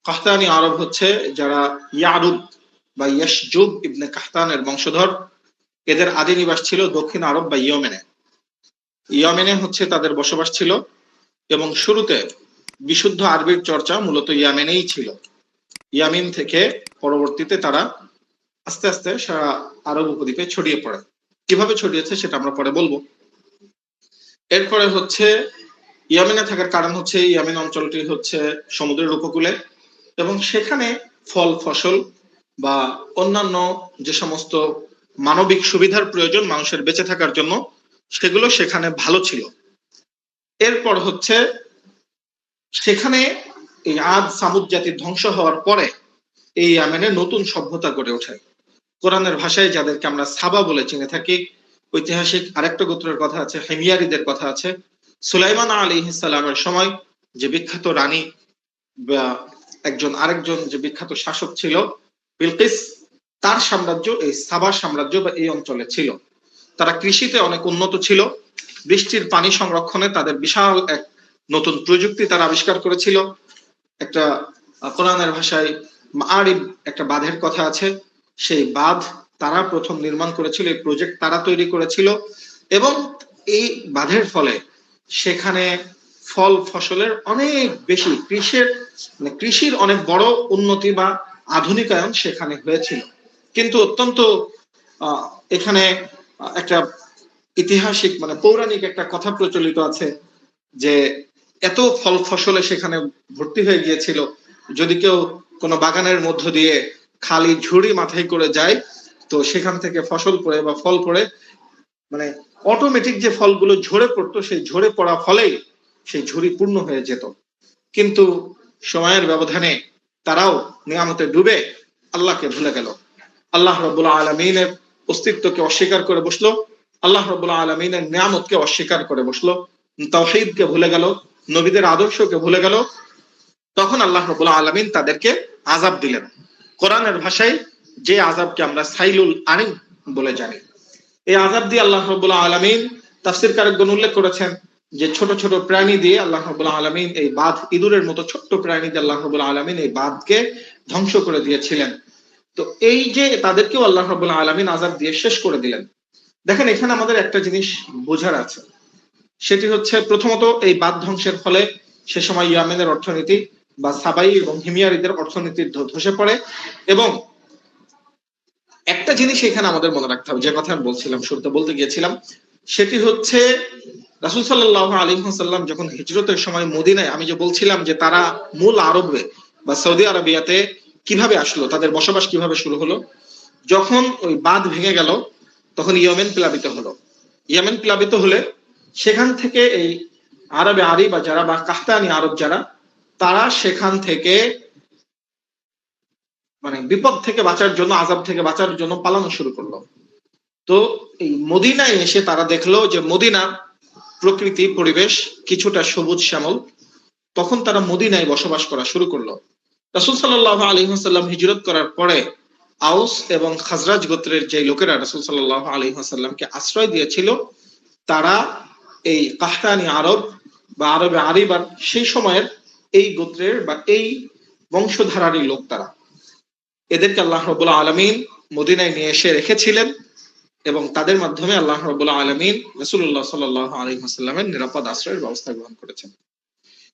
কাহতানি আরব হচ্ছে যারা ইয়ারুব বা ইয়াশজুব ইবনে কাহতানের বংশধর। এদের আদি নিবাস ছিল দক্ষিণ আরব বা ইয়েমেনে। ইয়েমেনে হচ্ছে তাদের বসবাস ছিল এবং শুরুতে বিশুদ্ধ আরবির চর্চা মূলত ইয়েমেনেই ছিল। ইয়ামিন থেকে পরবর্তীতে তারা আস্তে আস্তে সারা আরব উপদ্বীপে ছড়িয়ে পড়ে। কিভাবে ছড়িয়েছে সেটা আমরা পরে বলবো। এরপরে হচ্ছে ইয়েমেনে থাকার কারণ হচ্ছে ইয়েমেন অঞ্চলটি হচ্ছে সমুদ্রের উপকূলে এবং সেখানে ফল ফসল বা অন্যান্য যে সমস্ত মানবিক সুবিধার প্রয়োজন মানুষের বেঁচে থাকার জন্য সেগুলো সেখানে ভালো ছিল। এরপর হচ্ছে সেখানে এই আদ সামুদ জাতির ধ্বংস হওয়ার পরে এই ইয়েমেনে নতুন সভ্যতা গড়ে ওঠে। কোরআনের ভাষায় যাদেরকে আমরা সাবা বলে চিনে থাকি। ঐতিহাসিক আরেকটা গোত্রের কথা আছে, হেমিয়ারিদের কথা আছে। সুলাইমান আলাইহিস সালামের সময় যে বিখ্যাত রানী বা আরেকজন যে বিখ্যাত শাসক ছিল বিলকিস, তার সাম্রাজ্য এই সাবা সাম্রাজ্য বা এই অঞ্চলে ছিল। তারা কৃষিতে অনেক উন্নত ছিল। বৃষ্টির পানি সংরক্ষণে তাদের বিশাল এক নতুন প্রযুক্তি তারা আবিষ্কার করেছিল। একটা কোরআনের ভাষায় মাআরিব একটা বাঁধের কথা আছে। সেই বাঁধ তারা প্রথম নির্মাণ করেছিল, এই প্রজেক্ট তারা তৈরি করেছিল এবং এই বাঁধের ফলে সেখানে ফল ফসলের অনেক বেশি কৃষির অনেক বড় উন্নতি বা আধুনিকায়ন সেখানে হয়েছিল। কিন্তু অত্যন্ত এখানে একটা ঐতিহাসিক পৌরাণিক একটা কথা প্রচলিত আছে যে এত ফল ফসলে সেখানে ভর্তি হয়ে গিয়েছিল, যদি কেউ কোনো বাগানের মধ্য দিয়ে খালি ঝুড়ি মাথায় করে যায় তো সেখান থেকে ফসল পড়ে বা ফল পড়ে অটোমেটিক যে ফলগুলো ঝরে পড়তো সেই ঝরে পড়া ফলেই সেই ঝুড়ি পূর্ণ হয়ে যেত। কিন্তু সময়ের ব্যবধানে তারাও নিয়ামতে ডুবে আল্লাহকে ভুলে গেল। আল্লাহ রাব্বুল আলামিনের অস্তিত্বকে অস্বীকার করে বসলো। আল্লাহ রাব্বুল আলামিনের নিয়ামতকে অস্বীকার করে বসলো। তাওহীদকে ভুলে গেল, নবীদের আদর্শকে ভুলে গেল। তখন আল্লাহ রাব্বুল আলামিন তাদেরকে আযাব দিলেন। কোরআনের ভাষায় যে আযাবকে আমরা সাইলুল আরিম বলে জানি। এই আযাব দিয়ে আল্লাহ রাব্বুল আলামিন তাফসীরকারগণ উল্লেখ করেছেন যে ছোট ছোট প্রাণী দিয়ে আল্লাহ রাব্বুল আলামিন এই বাঁধ, ইঁদুরের মতো ছোট্ট প্রাণী দিয়ে আল্লাহ রাব্বুল আলামিন এই বাঁধকে ধ্বংস করে দিয়েছিলেন। তো এই যে তাদেরকেও আল্লাহ রাব্বুল আলামিন আযাব দিয়ে শেষ করে দিলেন। দেখেন এখানে আমাদের একটা জিনিস বোঝার আছে, সেটি হচ্ছে প্রথমত এই বাঁধ ধ্বংসের ফলে সে সময় ইয়েমেনের অর্থনীতি বা সাবাই এবং হিমিয়ারিদের অর্থনীতি ধসে পড়ে। এবং একটা জিনিস এখানে আমাদের মনে রাখতে হবে, যে কথা আমি বলছিলাম শুরুতে বলতে গিয়েছিলাম, সেটি হচ্ছে রাসূল সাল্লাল্লাহু আলাইহি ওয়াসাল্লাম যখন হিজরতের সময় মদিনায়, আমি যে বলছিলাম যে তারা মূল আরবে বা সৌদি আরবিয়াতে কিভাবে আসলো, তাদের বসবাস কিভাবে শুরু হলো। যখন ওই বাঁধ ভেঙে গেল তখন ইয়েমেন প্লাবিত হলো। ইয়েমেন প্লাবিত হলে সেখান থেকে এই আরবে আরি বা যারা বা কাহতানি আরব যারা তারা সেখান থেকে মানে বিপদ থেকে বাঁচার জন্য, আযাব থেকে বাঁচার জন্য পালানো শুরু করলো। তো এই মদিনায় এসে তারা দেখলো যে মদিনার প্রকৃতি পরিবেশ কিছুটা সবুজ শ্যামল। তখন তারা মদিনায় বসবাস করা শুরু করলো। রাসূল সাল্লাল্লাহু আলাইহি ওয়াসাল্লাম হিজরত করার পরে আউস এবং খাজরাজ গোত্রের যে লোকেরা রাসূল সাল্লাল্লাহু আলাইহি ওয়াসাল্লামকে আশ্রয় দিয়েছিল, তারা এই কাহতানি আরব বা আরবে আরিবার সেই সময়ের এই গোত্রের বা এই বংশধারারই লোক তারা। এদেরকে আল্লাহ রাব্বুল আলামিন মদিনায় নিয়ে এসে রেখেছিলেন এবং তাদের মাধ্যমে আল্লাহ রাব্বুল আলামিন রাসূলুল্লাহ সাল্লাল্লাহু আলাইহি ওয়াসাল্লামের নিরাপদ আশ্রয়ের ব্যবস্থা গ্রহণ করেছেন।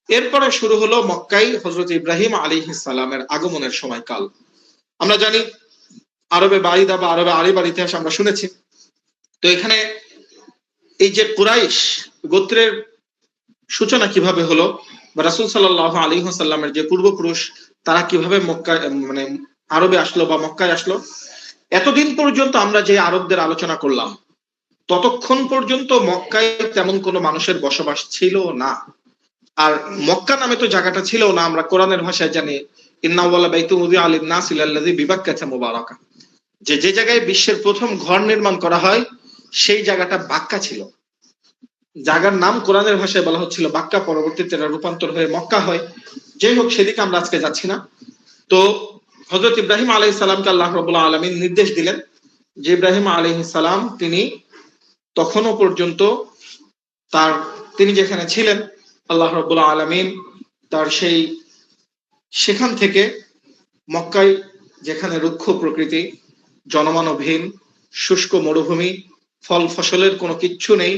এরপরে শুরু হলো মক্কায় হযরত ইব্রাহিম আলাইহিস সালামের আগমনের সময়কাল। আমরা জানি আরবে বারিদা বা আরবে আরিবার ইতিহাস আমরা শুনেছি। তো এখানে এই যে কুরাইশ গোত্রের সূচনা কিভাবে হলো বা রাসূল সাল্লাল্লাহু আলাইহি ওয়াসাল্লামের যে পূর্বপুরুষ তারা কিভাবে মক্কায় মানে আরবে আসলো বা মক্কায় আসলো, এতদিন পর্যন্ত আমরা যে আরবদের আলোচনা করলাম ততক্ষণ পর্যন্ত মক্কায় তেমন কোনো মানুষের বসবাস ছিল না। আর মক্কা নামে তো জায়গাটা ছিল না। আমরা কোরআনের ভাষায় জানি ইন্না আউয়ালা বাইতুন উযিআ লিন-নাসি লাল্লাযী বিবাক্কাতা মুবারাকা, যে জায়গায় বিশ্বের প্রথম ঘর নির্মাণ করা হয় সেই জায়গাটা বাক্কা ছিল। জায়গার নাম কোরআনের ভাষায় বলা হচ্ছিল বাক্কা, পরবর্তীতে রূপান্তর হয়ে মক্কা হয়। যাই হোক, সেদিকে আমরা আজকে যাচ্ছি না। তো হযরত ইব্রাহিম আলাইহিস সালামকে আল্লাহ রাব্বুল আলামিন নির্দেশ দিলেন যে ইব্রাহিম আলাইহিস সালাম তিনি তখনও পর্যন্ত তিনি যেখানে ছিলেন আল্লাহ রাব্বুল আলামিন তার সেখান থেকে মক্কায় যেখানে রুক্ষ প্রকৃতি, জনমানবহীন, শুষ্ক মরুভূমি, ফল ফসলের কোনো কিচ্ছু নেই,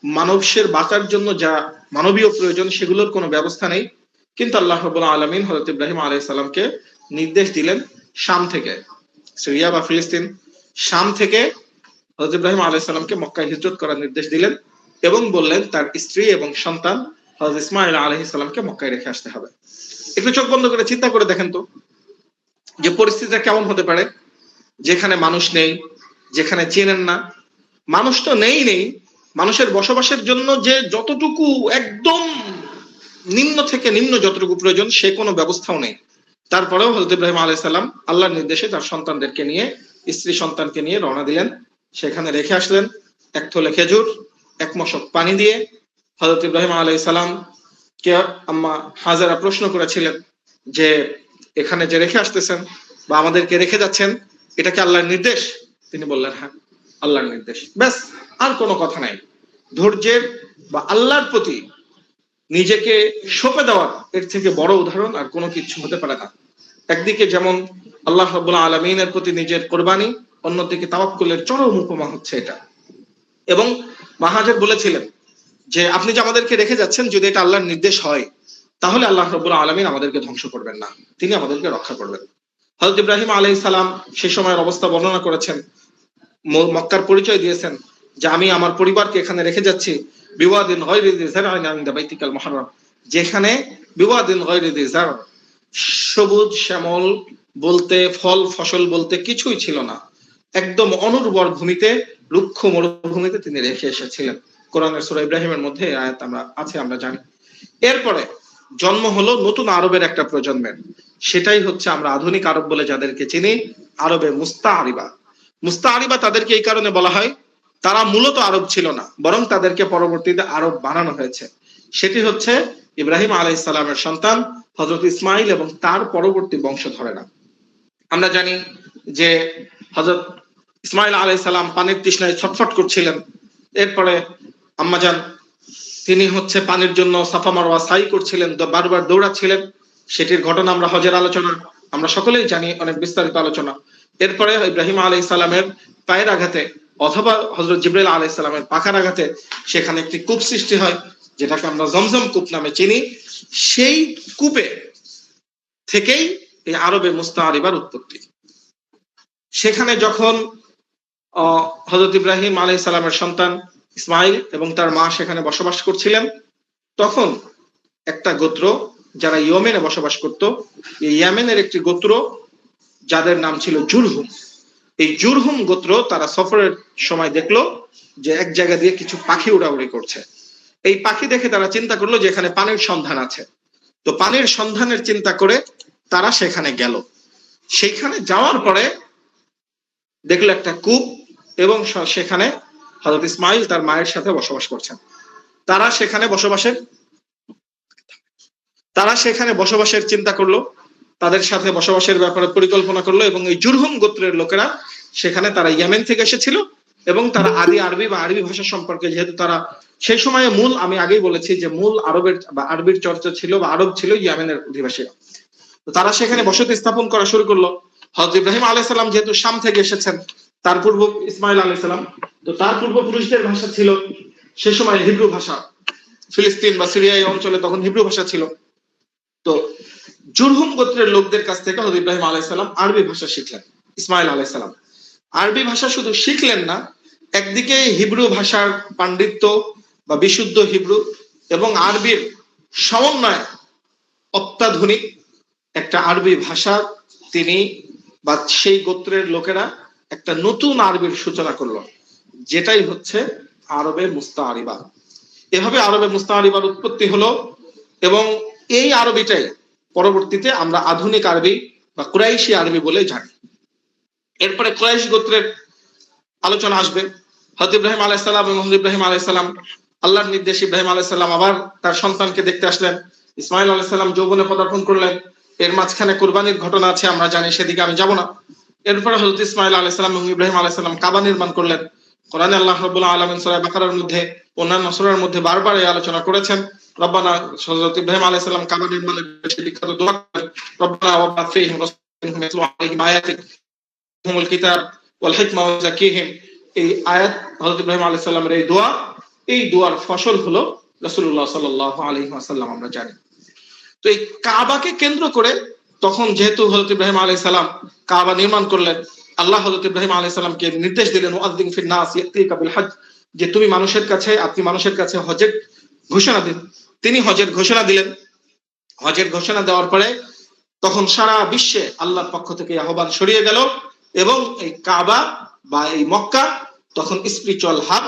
মানুষের বাঁচার জন্য যা মানবীয় প্রয়োজন সেগুলোর কোনো ব্যবস্থা নেই, কিন্তু আল্লাহ রাব্বুল আলামিন হযরত ইব্রাহিম আলাইহিস সালামকে নির্দেশ দিলেন শাম থেকে, সিরিয়া বা ফিলিস্তিন, শাম থেকে হযরত ইব্রাহিম আলাইহিস সালামকে মক্কায় হিজরত করার নির্দেশ দিলেন এবং বললেন তার স্ত্রী এবং সন্তান হযরত ইসমাঈল আলাইহিস সালামকে মক্কায় রেখে আসতে হবে। একটু চোখ বন্ধ করে চিন্তা করে দেখেন তো যে পরিস্থিতিটা কেমন হতে পারে, যেখানে মানুষ নেই, যেখানে চেনেন না, মানুষ তো নেই, মানুষের বসবাসের জন্য যে যতটুকু একদম নিম্ন থেকে নিম্ন যতটুকু প্রয়োজন সে কোনো ব্যবস্থাও নেই। তারপরেও হযরত ইব্রাহিম আলাইহিস সালাম আল্লাহর নির্দেশে তার সন্তানদেরকে নিয়ে, স্ত্রী সন্তানকে নিয়ে রওনা দিলেন, সেখানে রেখে আসলেন এক থলে খেজুর, এক মশক পানি দিয়ে। হযরত ইব্রাহিম আলাইহিস সালাম কে আম্মা হাজারা প্রশ্ন করেছিলেন যে এখানে যে রেখে আসতেছেন বা আমাদেরকে রেখে যাচ্ছেন এটা কি আল্লাহর নির্দেশ? তিনি বললেন হ্যাঁ, আল্লাহর নির্দেশ। ব্যাস, আর কোনো কথা নাই। ধৈর্যের বা আল্লাহর প্রতি নিজেকে সঁপে দেওয়ার এর থেকে বড় উদাহরণ আর কোনো কিছু হতে পারে না। একদিকে যেমন আল্লাহ রাব্বুল আলামিনের প্রতি নিজের কোরবানি, অন্যদিকে তাওয়াক্কুলের চরম উপমা হচ্ছে এটা। এবং মাহাজের বলেছিলেন যে আপনি যে আমাদেরকে রেখে যাচ্ছেন, যদি এটা আল্লাহর নির্দেশ হয় তাহলে আল্লাহ রাব্বুল আলামিন আমাদেরকে ধ্বংস করবেন না, তিনি আমাদেরকে রক্ষা করবেন। হযরত ইব্রাহিম আলাইহিস সালাম সেই সময়ের অবস্থা বর্ণনা করেছেন, মক্কার পরিচয় দিয়েছেন যে আমি আমার পরিবারকে এখানে রেখে যাচ্ছি বিওয়াদিন গায়রি যি যার'ইন ইনদা বাইতিকাল মুহাররম, যেখানে বিওয়াদিন গায়রি যি যার', সবুজ শ্যামল বলতে, ফল ফসল বলতে কিছুই ছিল না, একদম অনুর্বর ভূমিতে, রুক্ষ মরুভূমিতে তিনি রেখে এসেছিলেন। কোরআনের সূরা ইব্রাহিমের মধ্যে এই আয়াত আমরা জানি। এরপরে জন্ম হলো নতুন আরবের একটা প্রজন্মের, সেটাই হচ্ছে আমরা আধুনিক আরব বলে যাদেরকে চিনি, আরবে মুস্তাআরিবা। মুস্তাআরিবা তাদেরকে এই কারণে বলা হয়, তারা মূলত আরব ছিল না, বরং তাদেরকে পরবর্তীতে আরব বানানো হয়েছে। সেটি হচ্ছে ইব্রাহিম আলাইহিস সালামের সন্তান হযরত ইসমাঈল এবং তার পরবর্তী বংশধরেরা। আমরা জানি যে হযরত ইসমাঈল আলাইহিস সালাম পানির তৃষ্ণায় ছটফট করছিলেন। এরপরে আম্মাজান তিনি হচ্ছে পানির জন্য সাফা মারওয়া সাই করছিলেন, বারবার দৌড়াচ্ছিলেন। সেটির ঘটনা আমরা হজের আলোচনা আমরা সকলেই জানি, অনেক বিস্তারিত আলোচনা। এরপরে ইব্রাহিম আলাইহিস সালামের পায়ের আঘাতে অথবা হযরত জিবরাইল আলাইহিস সালামের পাখার আঘাতে সেখানে একটি কূপ সৃষ্টি হয়, যেটাকে আমরা জমজম কূপ নামে চিনি। সেই কূপে থেকেই এই আরবে মুস্তাআরিবার উৎপত্তি। সেখানে যখন হযরত ইব্রাহিম আলাইহিস সালামের সন্তান ইসমাঈল এবং তার মা সেখানে বসবাস করছিলেন, তখন একটা গোত্র যারা ইয়েমেনে বসবাস করত, এই ইয়েমেনের একটি গোত্র যাদের নাম ছিল জুরহুম, এই জুরহুম গোত্র তারা সফরের সময় দেখলো যে এক জায়গা দিয়ে কিছু পাখি উড়াউড়ি করছে। এই পাখি দেখে তারা চিন্তা করলো যে এখানে পানির সন্ধান আছে। তো পানির সন্ধানের চিন্তা করে তারা সেখানে গেল। সেখানে যাওয়ার পরে দেখলো একটা কূপ, এবং সেখানে হযরত ইসমাইল তার মায়ের সাথে বসবাস করছেন। তারা সেখানে বসবাসের চিন্তা করলো, তাদের সাথে বসবাসের ব্যাপারে পরিকল্পনা করলো, এবং এই জুরহুম গোত্রের লোকেরা সেখানে, তারা ইয়েমেন থেকে এসেছিল, এবং তারা আদি আরবি বা আরবি ভাষা সম্পর্কে, যেহেতু তারা সেই সময়ে আমি আগেই বলেছি যে মূল আরবের বা আরবির চর্চা ছিল বা আরব ছিল ইয়েমেনের অধিবাসীরা। তো তারা সেখানে বসতি স্থাপন করা শুরু করলো। হযরত ইব্রাহিম আলাইহিস সালাম যেহেতু শাম থেকে এসেছেন, তার পূর্ব ইসমাইল আলাইহিস সালাম, তো তার পূর্বপুরুষদের ভাষা ছিল সে সময় হিব্রু ভাষা। ফিলিস্তিন বা সিরিয়া এই অঞ্চলে তখন হিব্রু ভাষা ছিল। তো জুরহুম গোত্রের লোকদের কাছ থেকে হযরত ইব্রাহিম আলাইহিস সালাম আরবি ভাষা শিখলেন। ইসমাইল আলাইহিস সালাম আরবি ভাষা শুধু শিখলেন না, একদিকে হিব্রু ভাষার পাণ্ডিত্য বা বিশুদ্ধ হিব্রু এবং আরবির সমন্বয়, অত্যাধুনিক একটা আরবি ভাষা তিনি বা সেই গোত্রের লোকেরা একটা নতুন আরবির সূচনা করলো, যেটাই হচ্ছে আরবে মুস্তাআরিবা। এভাবে আরবে মুস্তাআরিবার উৎপত্তি হলো, এবং এই আরবিটাই পরবর্তীতে আমরা আধুনিক আরবি বা কুরাইশি আরবি বলে জানি। এরপরে কুরাইশ গোত্রের আলোচনা আসবে। হযরত ইব্রাহিম আলাইহিস সালাম এবং ইব্রাহিম আলাইহিস সালাম, আল্লাহর নির্দেশ, ইব্রাহিম আলাইহিস সালাম আবার তার সন্তানকে দেখতে আসলেন। ইসমাইল আলাইহিস সালাম যৌবনে পদার্পণ করলেন। এর মাঝখানে কুরবানির ঘটনা আছে, আমরা জানি, সেদিকে আমি যাব না। এরপরে হযরত ইসমাইল আলাইহিস সালাম এবং ইব্রাহিম আলাইহিস সালাম কাবা নির্মাণ করলেন। কোরআনে আল্লাহ রাব্বুল আলামিন সূরা বাকারার মধ্যে, অন্যান্য সূরার মধ্যে বারবার এই আলোচনা করেছেন। রব্বানা, হযরত ইব্রাহিম আলাইহিস সালাম কাবা নির্মাণের বিখ্যাত দোয়া করেন, রব্বানা ওয়া বা'থ ফীহিম রাসূলান ইয়াতলু আলাইহিম আয়াতিক হুমুল কিতাব ওয়াল হিকমা ওয়া যাক্কিহিম। এই আয়াত, হযরত ইব্রাহিম আলাইহিস সালামের এই দোয়ার ফসল হলো রাসূলুল্লাহ সাল্লাল্লাহু আলাইহি ওয়াসাল্লাম, আমরা জানি। তো এই কাবাকে কেন্দ্র করে তখন যেহেতু হযরত ইব্রাহিম আলাইহিস সালাম কাবা নির্মাণ করলেন, আল্লাহ হযরত ইব্রাহিম আলাইহিস সালামকে নির্দেশ দিলেন, ওয়াযিন ফিন নাস ইয়াতিকা বিল হজ, যে আপনি মানুষের কাছে হজের ঘোষণা দিন। তিনি হজের ঘোষণা দিলেন। হজের ঘোষণা দেওয়ার পরে তখন সারা বিশ্বে আল্লাহর পক্ষ থেকে আহ্বান ছড়িয়ে গেল, এবং এই কাবা বা এই মক্কা তখন স্পিরিচুয়াল হাব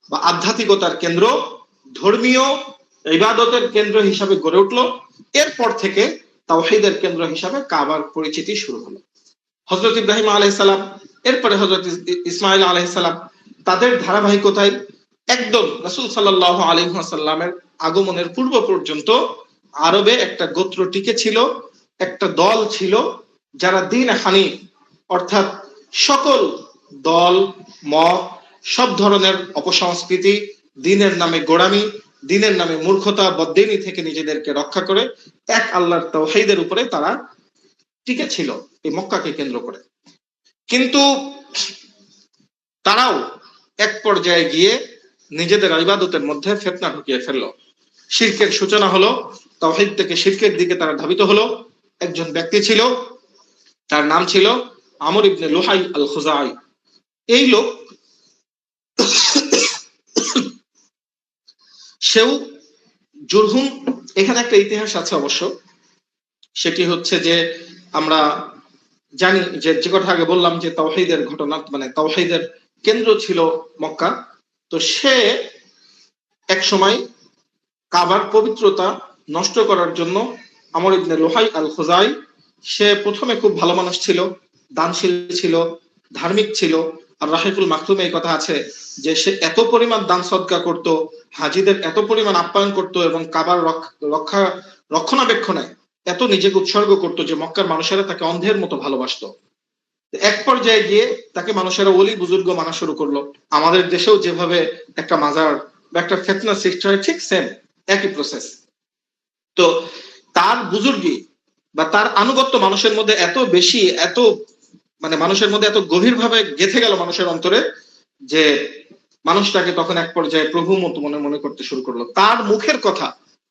বা আধ্যাত্মিকতার কেন্দ্র, ধর্মীয় ইবাদতের কেন্দ্র হিসাবে গড়ে উঠলো। এরপর থেকে তাওহীদের কেন্দ্র হিসাবে কাবার পরিচিতি শুরু হলো। হযরত ইব্রাহিম আলাইহিস সালাম, এরপরে হযরত ইসমাইল আলাইহিস সালাম, তাদের ধারাবাহিকতায় একদম রাসূল সাল্লাল্লাহু আলাইহি ওয়াসাল্লামের আগমনের পূর্ব পর্যন্ত আরবে একটা গোত্র টিকে ছিল, একটা দল ছিল, যারা দ্বীন হানিফ, অর্থাৎ সকল দল মত, সব ধরনের অপসংস্কৃতি, দ্বীনের নামে গোড়ামি, দ্বীনের নামে মূর্খতা, বদ্দিনী থেকে নিজেদেরকে রক্ষা করে এক আল্লাহর তাওহীদের উপরে তারা টিকে ছিল এই মক্কাকে কেন্দ্র করে। কিন্তু তারাও এক পর্যায়ে গিয়ে নিজেদের ইবাদতের মধ্যে ফিতনা ঢুকিয়ে ফেললো। শিরকের সূচনা হলো, তাওহীদ থেকে শিরকের দিকে তারা ধাবিত হলো। একজন ব্যক্তি ছিল, তার নাম ছিল আমর ইবনে লুহাই আল খুজাই। এই লোক সেও জুরহুম, এখানে একটা ইতিহাস আছে অবশ্য, সেটি হচ্ছে যে আমরা জানি যে কথা আগে বললাম যে তাওহীদের ঘটনা, মানে তাওহীদের কেন্দ্র ছিল মক্কা। তো সে এক সময় কাবার পবিত্রতা নষ্ট করার জন্য, আমর ইবনে লুহাই আল খুজাই, সে প্রথমে খুব ভালো মানুষ ছিল, দানশীল ছিল, ধার্মিক ছিল। আর রাহিকুল মাকতুমে এই কথা আছে যে সে এত পরিমাণ দান সদকা করত, হাজিদের এত পরিমাণ আপ্যায়ন করত, এবং কাবার রক্ষণাবেক্ষণে এত নিজেকে উৎসর্গ করত যে মক্কার মানুষেরা তাকে অন্ধের মতো ভালোবাসতো। এক পর্যায়ে গিয়ে তাকে মানুষেরা ওলি বুজুর্গ মানা শুরু করলো। আমাদের দেশেও যেভাবে একটা মাজার বা একটা ফিতনা সৃষ্টি হয়, ঠিক সেম একই প্রসেস। তো তার বুজুর্গি বা তার আনুগত্য মানুষের মধ্যে এত বেশি, মানুষের মধ্যে এত গভীরভাবে গেঁথে গেল মানুষের অন্তরে, যে মানুষটাকে তখন এক পর্যায়ে প্রভু মতো মনে করতে শুরু করলো। তার মুখের কথা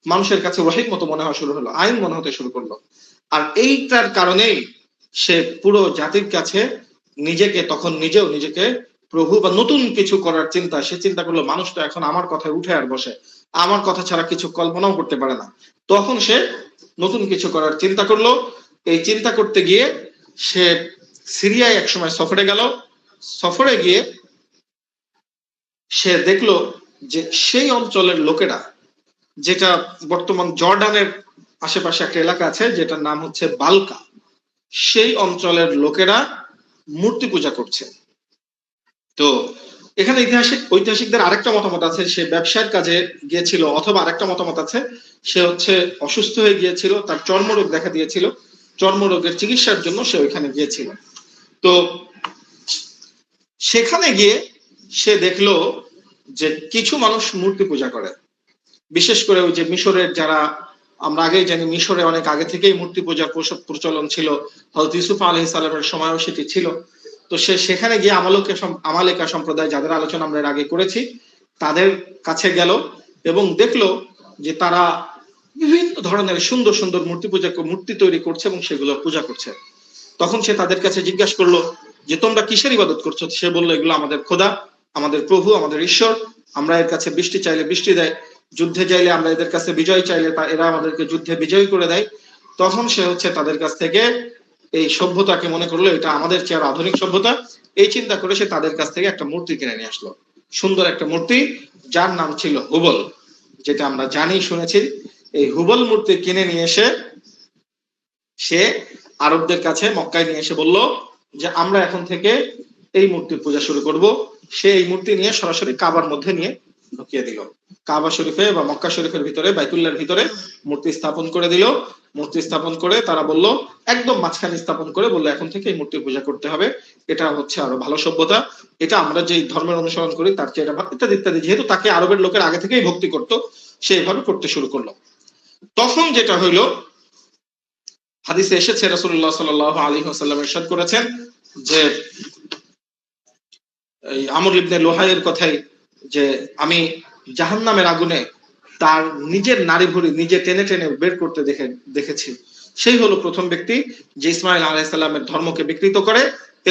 মানুষের কাছে ওয়াহির মতো মনে হওয়া শুরু হলো, আইন মনে হতে শুরু করলো। আর এইটার কারণেই সে পুরো জাতির কাছে নিজেকে প্রভু বা নতুন কিছু করার সে চিন্তা করলো, মানুষ তো এখন আমার কথায় উঠে আর বসে, আমার কথা ছাড়া কিছু কল্পনাও করতে পারে না। তখন সে নতুন কিছু করার চিন্তা করলো। এই চিন্তা করতে গিয়ে সে সিরিয়ায় একসময় সফরে গেল। সফরে গিয়ে সে দেখলো যে সেই অঞ্চলের লোকেরা, যেটা বর্তমান জর্ডানের আশেপাশে একটা এলাকা আছে যেটার নাম হচ্ছে বালকা, সেই অঞ্চলের লোকেরা মূর্তি পূজা করছে। তো এখানে ঐতিহাসিকদের আরেকটা মতামত আছে, সে ব্যবসার কাজে গিয়েছিল, অথবা আরেকটা মতামত আছে সে হচ্ছে অসুস্থ হয়ে গিয়েছিল, তার চর্মরোগ দেখা দিয়েছিল, চর্মরোগের চিকিৎসার জন্য সে ওইখানে গিয়েছিল। তো সেখানে গিয়ে সে দেখলো যে কিছু মানুষ মূর্তি পূজা করে, বিশেষ করে ওই যে মিশরের যারা, আমরা আগেই জানি মিশরে অনেক আগে থেকেই মূর্তি পূজার প্রচলন ছিল, হযরত ইউসুফ আলাইহিস সালামের সময়ও সেটি ছিল। তো সে সেখানে গিয়ে আমালেকা সম্প্রদায়, যাদের আলোচনা আমরা এর আগে করেছি, তাদের কাছে গেল এবং দেখলো যে তারা বিভিন্ন ধরনের সুন্দর সুন্দর মূর্তি তৈরি করছে এবং সেগুলো পূজা করছে। তখন সে তাদের কাছে জিজ্ঞাসা করলো যে তোমরা কিসের ইবাদত করছো? সে বললো এগুলো আমাদের খোদা, আমাদের প্রভু, আমাদের ঈশ্বর। আমরা এর কাছে বৃষ্টি চাইলে বৃষ্টি দেয়, যুদ্ধে চাইলে আমরা এদের কাছে বিজয় চাইলে এরা আমাদেরকে যুদ্ধে বিজয়ী করে দেয়। তখন সে হচ্ছে তাদের কাছ থেকে এই সভ্যতাকে মনে করলো এটা আমাদের চেয়ে আরো আধুনিক সভ্যতা, এই চিন্তা করে সে তাদের কাছ থেকে একটা মূর্তি কিনে নিয়ে আসলো, সুন্দর একটা মূর্তি যার নাম ছিল হুবল, যেটা আমরা জানি শুনেছি। এই হুবল মূর্তি কিনে নিয়ে এসে সে আরবদের কাছে মক্কায় নিয়ে এসে বলল যে আমরা এখন থেকে এই মূর্তির পূজা শুরু করব। সে এই মূর্তি নিয়ে সরাসরি কাবার মধ্যে নিয়ে ঢুকিয়ে দিল, কাবা শরীফে বা মক্কা শরীফের ভিতরে, বাইতুল্লাহর ভিতরে মূর্তি স্থাপন করে দিল। মূর্তি স্থাপন করে তারা বলল, একদম মাঝখানে স্থাপন করে বললো এখন থেকে এই মূর্তির পূজা করতে হবে, এটা হচ্ছে আরো ভালো সভ্যতা, এটা আমরা যে ধর্মের অনুসরণ করি তার চেয়ে এটা ইত্যাদি ইত্যাদি। যেহেতু তাকে আরবের লোকের আগে থেকেই ভক্তি করত, সে এভাবে করতে শুরু করলো। তখন যেটা হইলো, হাদিসে এসেছে রাসূলুল্লাহ সাল্লাল্লাহু আলাইহি ওয়াসাল্লাম ইরশাদ করেছেন যে এই আমর ইবনে লুহাইয়ের কথাই, যে আমি জাহান্নামের আগুনে তার নিজের নারী ভুঁড়ি নিজে টেনে টেনে বের করতে দেখেছি। সেই হলো প্রথম ব্যক্তি যে ইসমাইল আলাইহিস সালামের ধর্মকে বিকৃত করে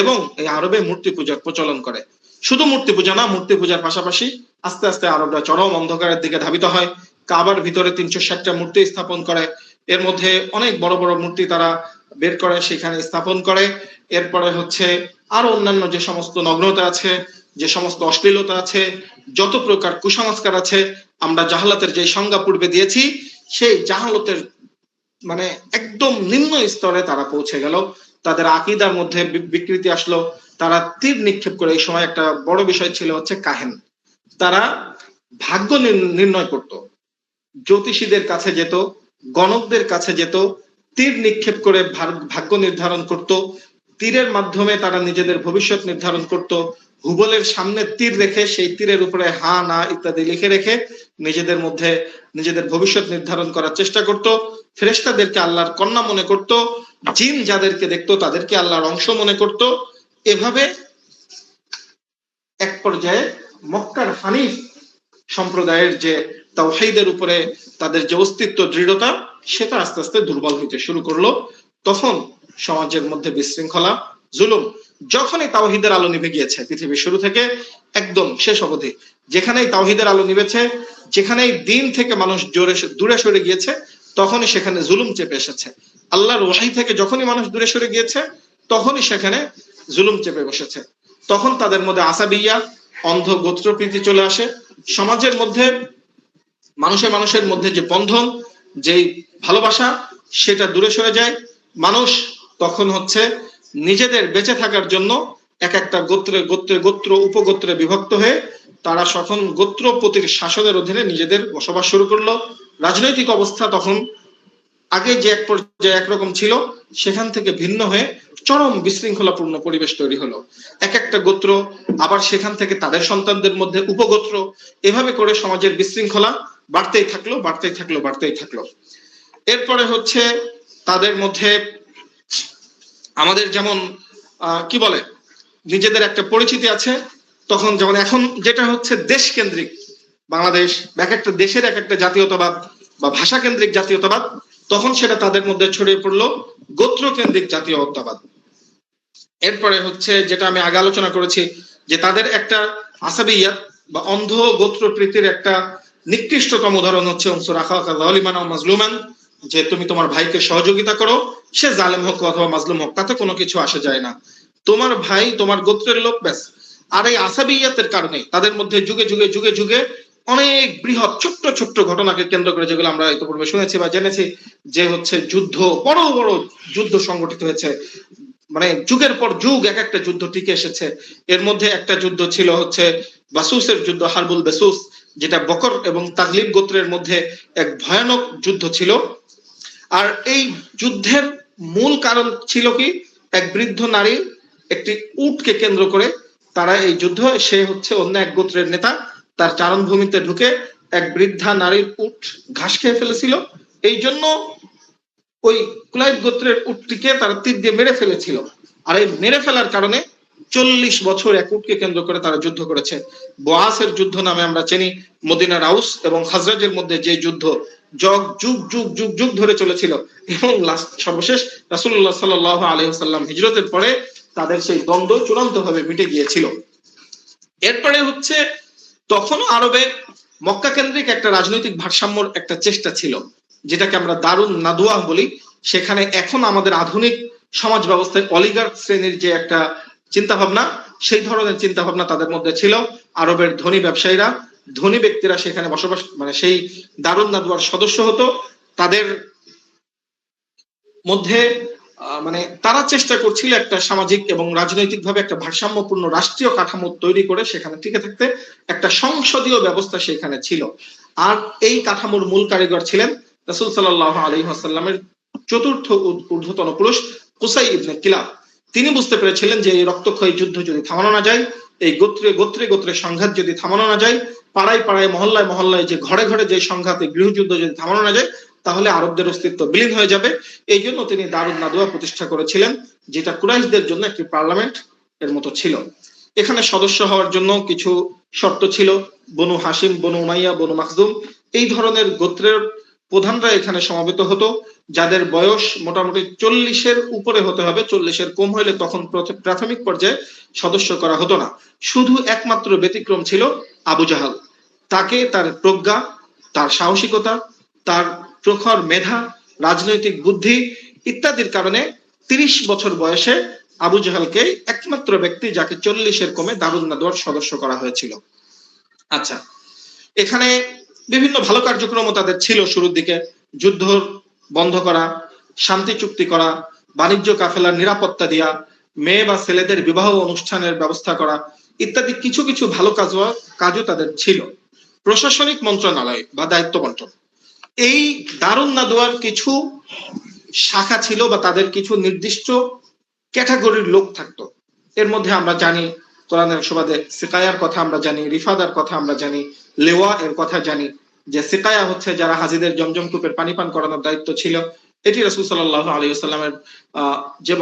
এবং এই আরবে মূর্তি পূজার প্রচলন করে। শুধু মূর্তি পূজা না, মূর্তি পূজার পাশাপাশি আস্তে আস্তে আরবরা চরম অন্ধকারের দিকে ধাবিত হয়। কাবার ভিতরে 360টা মূর্তি স্থাপন করে, এর মধ্যে অনেক বড় বড় মূর্তি তারা বের করে সেখানে স্থাপন করে। এরপরে হচ্ছে আরো অন্যান্য যে সমস্ত নগ্নতা আছে, যে সমস্ত অশ্লীলতা আছে, যত প্রকার কুসংস্কার আছে, আমরা জাহালাতের যে সংজ্ঞা পূর্বে দিয়েছি, সেই জাহালতের মানে একদম নিম্ন স্তরে তারা পৌঁছে গেল। তাদের আকীদার মধ্যে বিকৃতি আসলো। তারা তীর নিক্ষেপ করে, এই সময় একটা বড় বিষয় ছিল হচ্ছে কাহেন, তারা ভাগ্য নির্ণয় করত, জ্যোতিষীদের কাছে যেত, গণকদের কাছে যেত, তীর নিক্ষেপ করে ভাগ্য নির্ধারণ করত। তীরের মাধ্যমে তারা নিজেদের ভবিষ্যৎ নির্ধারণ করত। হুবলের সামনে তীর রেখে সেই তীরের উপরে হা না ইত্যাদি লিখে রেখে নিজেদের মধ্যে নিজেদের ভবিষ্যৎ নির্ধারণ করার চেষ্টা করত। ফেরেশতাদেরকে আল্লাহর কন্যা মনে করত, জিন যাদেরকে দেখতো তাদেরকে আল্লাহর অংশ মনে করত। এভাবে এক পর্যায়ে মক্কার হানিফ সম্প্রদায়ের যে তাওহীদের উপরে তাদের যে অস্তিত্ব, দৃঢ়তা, সেটা আস্তে আস্তে দুর্বল হইতে শুরু করলো। তখন সমাজের মধ্যে বিশৃঙ্খলা, জুলুম, যখনই তাওহীদের আলো নিভে গিয়েছে পৃথিবীর শুরু থেকে একদম শেষ অবধি, যেখানেই তাওহীদের আলো নিভেছে, যেখানেই দিন থেকে মানুষ দূরে সরে গিয়েছে, তখনই সেখানে জুলুম চেপে এসেছে। আল্লাহর ওয়াহী থেকে যখনই মানুষ দূরে সরে গিয়েছে, তখনই সেখানে জুলুম চেপে বসেছে। তখন তাদের মধ্যে আসাবিয়া, অন্ধ গোত্রপ্রীতি চলে আসে। সমাজের মধ্যে মানুষের মধ্যে যে বন্ধন, যে ভালোবাসা, সেটা দূরে সরে যায়। মানুষ তখন হচ্ছে নিজেদের বেঁচে থাকার জন্য এক একটা গোত্র উপগোত্রে বিভক্ত হয়ে তারা তখন গোত্রপতির শাসনের অধীনে নিজেদের বসবাস শুরু করলো। রাজনৈতিক অবস্থা তখন আগে যে এক পর্যায়ে একরকম ছিল, সেখান থেকে ভিন্ন হয়ে চরম বিশৃঙ্খলাপূর্ণ পরিবেশ তৈরি হলো। এক একটা গোত্র আবার সেখান থেকে তাদের সন্তানদের মধ্যে উপগোত্র, এভাবে করে সমাজের বিশৃঙ্খলা বাড়তেই থাকলো। এরপরে হচ্ছে তাদের মধ্যে আমাদের যেমন কি বলে, নিজেদের একটা পরিচিতি আছে। তখন যেমন এখন যেটা হচ্ছে দেশ কেন্দ্রিক বাংলাদেশ, এক একটা দেশের এক একটা জাতীয়তাবাদ বা ভাষা কেন্দ্রিক জাতীয়তাবাদ, তখন সেটা তাদের মধ্যে ছড়িয়ে পড়লো গোত্র কেন্দ্রিক জাতীয়তাবাদ। এরপরে হচ্ছে যেটা আমি আগে আলোচনা করেছি, যে তাদের একটা আসাবিয়া বা অন্ধ গোত্রপ্রীতির একটা নিকৃষ্টতম উদাহরণ হচ্ছে উনসুর আখাকা যালিমান আও মাজলুমান, যে তুমি তোমার ভাইকে সহযোগিতা করো, সে জালেম হোক অথবা মাজলুম হোক, তাতে কোনো কিছু আসে যায় না, তোমার ভাই তোমার গোত্রের লোক, ব্যাস। আর এই আসাবিয়াতের কারণে তাদের মধ্যে যুগে যুগে অনেক বৃহৎ ছোট্ট ছোট্ট ঘটনাকে কেন্দ্র করে, যেগুলো আমরা ইতিপূর্বে শুনেছি বা জেনেছি, যে হচ্ছে যুদ্ধ, বড় বড় যুদ্ধ সংগঠিত হয়েছে, মানে যুগের পর যুগ এক একটা যুদ্ধ টিকে এসেছে। এর মধ্যে একটা যুদ্ধ ছিল হচ্ছে বাসুসের যুদ্ধ, হারবুল বেসুস, যেটা বকর এবং তাগলিব গোত্রের মধ্যে এক ভয়ানক যুদ্ধ ছিল। আর এই যুদ্ধের মূল কারণ ছিল কি, এক বৃদ্ধ নারী একটি উটকে কেন্দ্র করে তারা এই যুদ্ধ, সে হচ্ছে অন্য এক গোত্রের নেতা, তার চারণভূমিতে ঢুকে এক বৃদ্ধা নারীর উট ঘাস খেয়ে ফেলেছিল। এই জন্য ওই কুলাইব গোত্রের উটটিকে তারা তীর দিয়ে মেরে ফেলেছিল। আর এই মেরে ফেলার কারণে 40 বছর এক উটকে কেন্দ্র করে তারা যুদ্ধ করেছে। বোয়াসের যুদ্ধ নামে আমরা চিনি। মদিনার আউস এবং খাজরাজের মধ্যে যে যুদ্ধ যুগ যুগ যুগ যুগ যুগ ধরে চলেছিল, এবং সর্বশেষ রাসূলুল্লাহ সাল্লাল্লাহু আলাইহি ওয়াসাল্লাম হিজরতের পরে তাদের সেই দ্বন্দ্ব চূড়ান্ত ভাবে মিটে গিয়েছিল। এরপরে হচ্ছে তখনও আরবে মক্কা কেন্দ্রিক একটা রাজনৈতিক ভারসাম্যর একটা চেষ্টা ছিল, যেটাকে আমরা দারুন নাদওয়া বলি। সেখানে এখন আমাদের আধুনিক সমাজ ব্যবস্থায় অলিগার্ক শ্রেণীর যে একটা চিন্তা ভাবনা, সেই ধরনের চিন্তা ভাবনা তাদের মধ্যে ছিল। আরবের ধনী ব্যবসায়ীরা, ধনী ব্যক্তিরা সেখানে বসবাস, মানে সেই দারুন নাদওয়ার সদস্য হতো। তাদের মধ্যে মানে তারা চেষ্টা করছিল একটা সামাজিক এবং রাজনৈতিকভাবে একটা ভারসাম্যপূর্ণ রাষ্ট্রীয় কাঠামো তৈরি করে সেখানে টিকে থাকতে। একটা সংসদীয় ব্যবস্থা সেখানে ছিল। আর এই কাঠামোর মূল কারিগর ছিলেন রাসূল সাল্লাল্লাহু আলাইহি ওয়াসাল্লামের চতুর্থ ঊর্ধ্বতন পুরুষ কুসাই ইবনে কিলাব। তিনি বুঝতে পেরেছিলেন যে এই রক্তক্ষয়ী যুদ্ধ যদি থামানো না যায়, এই গোত্রে গোত্রে গোত্রে সংঘাত যদি থামানো না যায়, পাড়ায় পাড়ায় মহল্লায় মহল্লায় যে ঘরে ঘরে যে সংঘাত, গৃহযুদ্ধ যদি থামানো না যায়, তাহলে আরবদের অস্তিত্ব বিলীন হয়ে যাবে। এই জন্য তিনি দারুন নাদওয়া প্রতিষ্ঠা করেছিলেন, যেটা কুরাইশদের জন্য একটি পার্লামেন্ট এর মতো ছিল। এখানে সদস্য হওয়ার জন্য কিছু শর্ত ছিল। বনু হাসিম, বনু উমাইয়া, বনু মাখজুম, এই ধরনের গোত্রের প্রধানরা এখানে সমবেত হতো, যাদের বয়স মোটামুটি 40-এর উপরে হতে হবে। 40-এর কম হলে তখন প্রাথমিক পর্যায়ে সদস্য করা হতো না। শুধু একমাত্র ব্যতিক্রম ছিল আবু জাহাল। তাকে তার প্রজ্ঞা, তার সাহসিকতা, তার প্রখর মেধা, রাজনৈতিক বুদ্ধি ইত্যাদির কারণে 30 বছর বয়সে আবু জাহালকে একমাত্র ব্যক্তি যাকে 40-এর কমে দারুন নাদওয়ার সদস্য করা হয়েছিল। আচ্ছা, এখানে বিভিন্ন ভালো কার্যক্রম তাদের ছিল শুরুর দিকে। যুদ্ধ বন্ধ করা, শান্তি চুক্তি করা, বাণিজ্য কাফেলার নিরাপত্তা দেওয়া, মেয়ে বা ছেলেদের বিবাহ অনুষ্ঠানের ব্যবস্থা করা ইত্যাদি কিছু কিছু ভালো কাজও তাদের ছিল। প্রশাসনিক মন্ত্রণালয় বা দায়িত্ব বন্টন, এই দারুন নাদওয়ার কিছু শাখা ছিল বা তাদের কিছু নির্দিষ্ট ক্যাটাগরির লোক থাকতো। এর মধ্যে আমরা জানি কোরআনের সুবাদে সিকায়ার কথা আমরা জানি, রিফাদার কথা আমরা জানি, লেওয়া এর কথা জানি। যে সিকায়া হচ্ছে যারা হাজিদের জমজম কূপের পানি পান করানোর দায়িত্ব ছিল, এটি রাসূল সাল্লাল্লাহু আলাইহি ওয়াসাল্লামের যে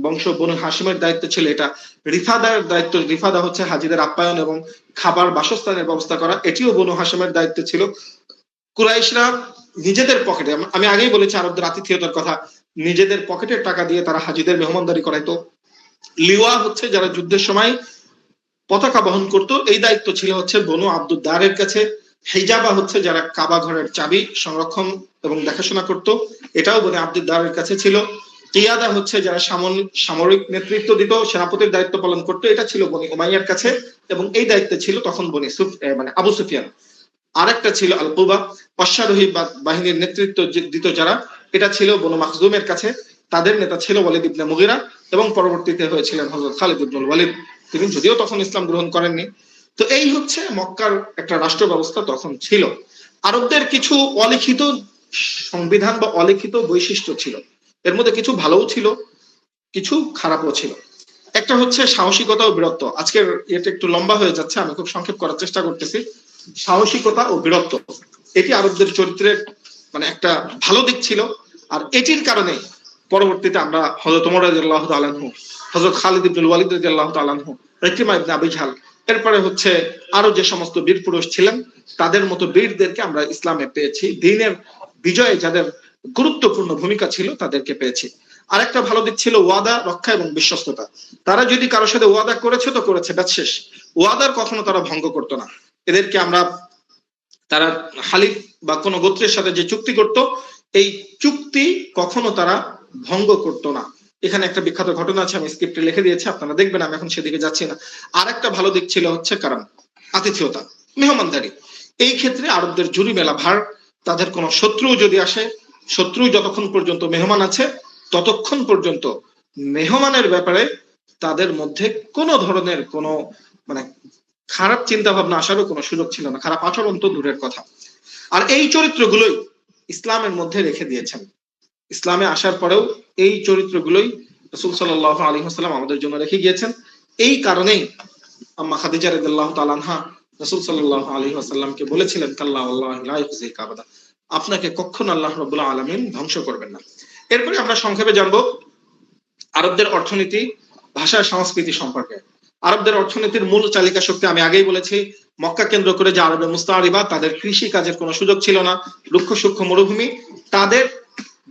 বংশ বনু হাশিমের দায়িত্ব ছিল এটা। রিফাদার দায়িত্ব, রিফাদা হচ্ছে হাজিদের আপ্যায়ন এবং খাবার বাসস্থানের ব্যবস্থা করা, এটিও বনু হাশিমের দায়িত্ব ছিল। কুরাইশরা নিজেদের পকেটে, আমি আগেই বলেছি আরবদের আতিথেয়তার কথা, নিজেদের পকেটের টাকা দিয়ে তারা হাজিদের মেহমানদারি করাইতো। লিওয়া হচ্ছে যারা যুদ্ধের সময় পতাকা বহন করত, এই দায়িত্ব ছিল হচ্ছে বনু আব্দুদ্দারের কাছে। হিজাবা হচ্ছে যারা কাবা ঘরের চাবি সংরক্ষণ এবং দেখাশোনা করত, এটাও বনু আব্দুদ্দারের কাছে ছিল। কিয়াদা হচ্ছে যারা সামরিক নেতৃত্ব দিত, সেনাপতির দায়িত্ব পালন করত, এটা ছিল বনি উমাইয়ার কাছে, এবং এই দায়িত্বে ছিল তখন মানে আবু সুফিয়ান। আরেকটা ছিল আল কুবা, অশ্বারোহী বাহিনীর নেতৃত্ব দিত যারা, এটা ছিল বনু মাখজুমের কাছে। তাদের নেতা ছিল ওয়ালিদ ইবনে মুগিরা, এবং পরবর্তীতে হয়েছিলেন হযরত খালিদ ইবনুল ওয়ালিদ, তিনি যদিও তখন ইসলাম গ্রহণ করেননি। তো এই হচ্ছে মক্কার একটা রাষ্ট্র ব্যবস্থা তখন ছিল। আরবদের কিছু অলিখিত সংবিধান বা অলিখিত বৈশিষ্ট্য ছিল, এর মধ্যে কিছু ভালোও ছিল, কিছু খারাপও ছিল। একটা হচ্ছে সাহসিকতা ও বীরত্ব। আজকের এটা একটু লম্বা হয়ে যাচ্ছে, আমি খুব সংক্ষেপ করার চেষ্টা করতেছি। সাহসিকতা ও বীরত্ব, এটি আরবদের চরিত্রের মানে একটা ভালো দিক ছিল। আর এটির কারণে পরবর্তীতে আমরা হযরত ওমর রাদিয়াল্লাহু তাআলা আনহু, হযরত খালিদ ইবনুল ওয়ালিদ রাদিয়াল্লাহু তাআলা আনহু, ইকরিমা ইবনে আবি জাহল, এরপরে হচ্ছে আরো যে সমস্ত বীর পুরুষ ছিলেন, তাদের মতো বীরদেরকে আমরা ইসলামে পেয়েছি। দ্বীনের বিজয়ে যাদের গুরুত্বপূর্ণ ভূমিকা ছিল তাদেরকে পেয়েছি। আরেকটা ভালো দিক ছিল ওয়াদা রক্ষা এবং বিশ্বস্ততা। তারা যদি কারোর সাথে ওয়াদা করেছে তো করেছে, ব্যাস শেষ। ওয়াদার কখনো তারা ভঙ্গ করতো না। এদেরকে আমরা, তারা হালিফ বা কোনো গোত্রের সাথে যে চুক্তি করত, এই চুক্তি কখনো তারা ভঙ্গ করতো না। এখানে একটা বিখ্যাত ঘটনা আছে, আমি স্ক্রিপ্টে লিখে দিয়েছি, আপনারা দেখবেন, আমি এখন সেদিকে যাচ্ছি না। আর একটা ভালো দিক ছিল হচ্ছে কারণ আতিথেয়তা। মেহমানদারি। এই ক্ষেত্রে আরবদের জুরি মেলা ভার, তাদের কোনো শত্রু যদি আসে, শত্রু যতক্ষণ পর্যন্ত মেহমান আছে ততক্ষণ পর্যন্ত মেহমানের ব্যাপারে তাদের মধ্যে কোনো ধরনের কোনো মানে খারাপ চিন্তা ভাবনা আসারও কোনো সুযোগ ছিল না, খারাপ আচরণ তো দূরের কথা। আর এই চরিত্রগুলোই ইসলামের মধ্যে রেখে দিয়েছেন। ইসলামে আসার পরেও এই চরিত্রগুলোই রাসূল সাল্লাল্লাহু আলাইহি ওয়াসাল্লাম আমাদের জন্য রেখে গিয়েছেন। এই কারণেই আম্মা খাদিজা রাদিয়াল্লাহু তাআলা আনহা রাসূল সাল্লাল্লাহু আলাইহি ওয়াসাল্লামকে বলেছিলেন, কাল্লা ওয়াল্লাহি লা ইউখজিকা আবাদা, আপনাকে কখনো আল্লাহ রাব্বুল আলামিন ধ্বংস করবেন না। এরপরে আমরা সংক্ষেপে জানবো আরবদের অর্থনীতি, ভাষা, সংস্কৃতি সম্পর্কে। আরবদের অর্থনীতির মূল চালিকা শক্তি আমি আগেই বলেছি, মক্কা কেন্দ্র করে যে আরবে মুস্তারিবা, তাদের কৃষি কাজের কোনো সুযোগ ছিল না, রুক্ষ সূক্ষ্ম মরুভূমি। তাদের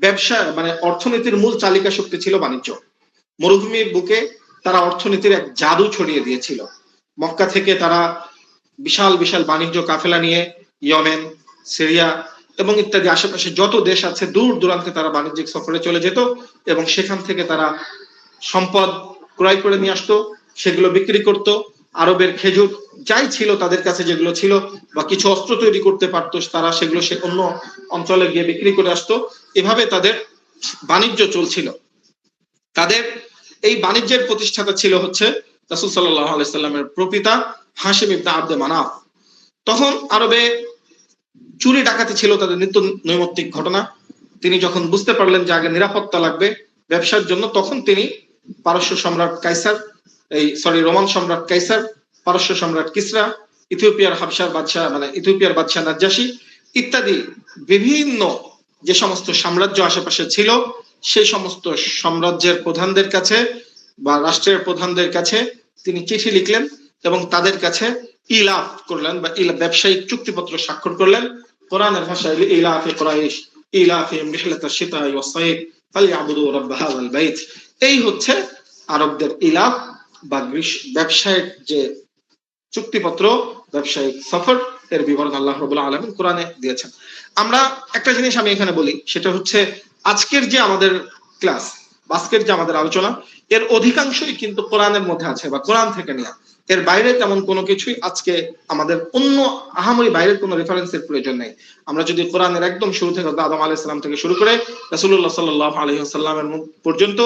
ব্যবসা মানে অর্থনীতির মূল চালিকা শক্তি ছিল বাণিজ্য। মরুভূমির বুকে তারা অর্থনীতির এক জাদু ছড়িয়ে দিয়েছিল। মক্কা থেকে তারা বিশাল বিশাল বাণিজ্য কাফেলা নিয়ে ইয়েমেন, সিরিয়া এবং ইত্যাদি আশেপাশে যত দেশ আছে দূর দূরান্তে তারা বাণিজ্যিক সফরে চলে যেত এবং সেখান থেকে তারা সম্পদ ক্রয় করে নিয়ে আসতো, সেগুলো বিক্রি করত। আরবের খেজুর যাই ছিল তাদের কাছে, যেগুলো ছিল বা কিছু অস্ত্র তৈরি করতে পারতো, তারা সেগুলো সে অন্য অঞ্চলে গিয়ে বিক্রি করে আসতো। এভাবে তাদের বাণিজ্য চলছিল। তাদের এই বাণিজ্যের প্রতিষ্ঠাতা ছিল হচ্ছে রাসূল সাল্লাল্লাহু আলাইহি সাল্লামের প্রপিতা হাশিম ইবনে আব্দে মানাফ। তখন আরবে চুরি ডাকাতি ছিল তাদের নিত্য নৈমিত্তিক ঘটনা। তিনি যখন বুঝতে পারলেন যে আগে নিরাপত্তা লাগবে ব্যবসার জন্য, তখন তিনি পারস্য সম্রাট কাইসার, রোমান সম্রাট কাইসার, পারস্য সম্রাট কিসরা, ইথিওপিয়ার হাবশার বাদশাহ মানে ইথিওপিয়ার বাদশাহ নাজ্জাশী ইত্যাদি বিভিন্ন যে সমস্ত সাম্রাজ্য আশেপাশে ছিল সেই সমস্ত সাম্রাজ্যের প্রধানদের কাছে বা রাষ্ট্রের প্রধানদের কাছে তিনি চিঠি লিখলেন এবং তাদের কাছে ইলাফ করলেন বা ব্যবসায়িক চুক্তিপত্র স্বাক্ষর করলেন। কোরআনের ভাষায় ইলাফে কুরাইশ ইলাফিহিম রিহলাতাশ শিতাই ওয়াস সাইফ ফালইয়াবুদু রাব্ব হাযাল বাইত। এই হচ্ছে আরবদের ইলাফ বা ব্যবসায়িক যে চুক্তিপত্র, ব্যবসায়িক সফর, এর বিবরণ আল্লাহ রাব্বুল আলামিন কোরআনে দিয়েছেন। আমরা একটা জিনিস আমি এখানে বলি, সেটা হচ্ছে আজকের যে আমাদের ক্লাস, আজকের যে আমাদের আলোচনা, এর অধিকাংশই কিন্তু কোরআনের মধ্যে আছে বা কোরআন থেকে নেওয়া। এর বাইরে তেমন কোনো কিছুই আজকে আমাদের অন্য আহামরি বাইরের কোনো রেফারেন্সের প্রয়োজন নেই। আমরা যদি কোরআনের একদম শুরু থেকে আদম আলাইহিস সালাম থেকে শুরু করে রাসূলুল্লাহ সাল্লাল্লাহু আলাইহি ওয়াসাল্লামের পর্যন্ত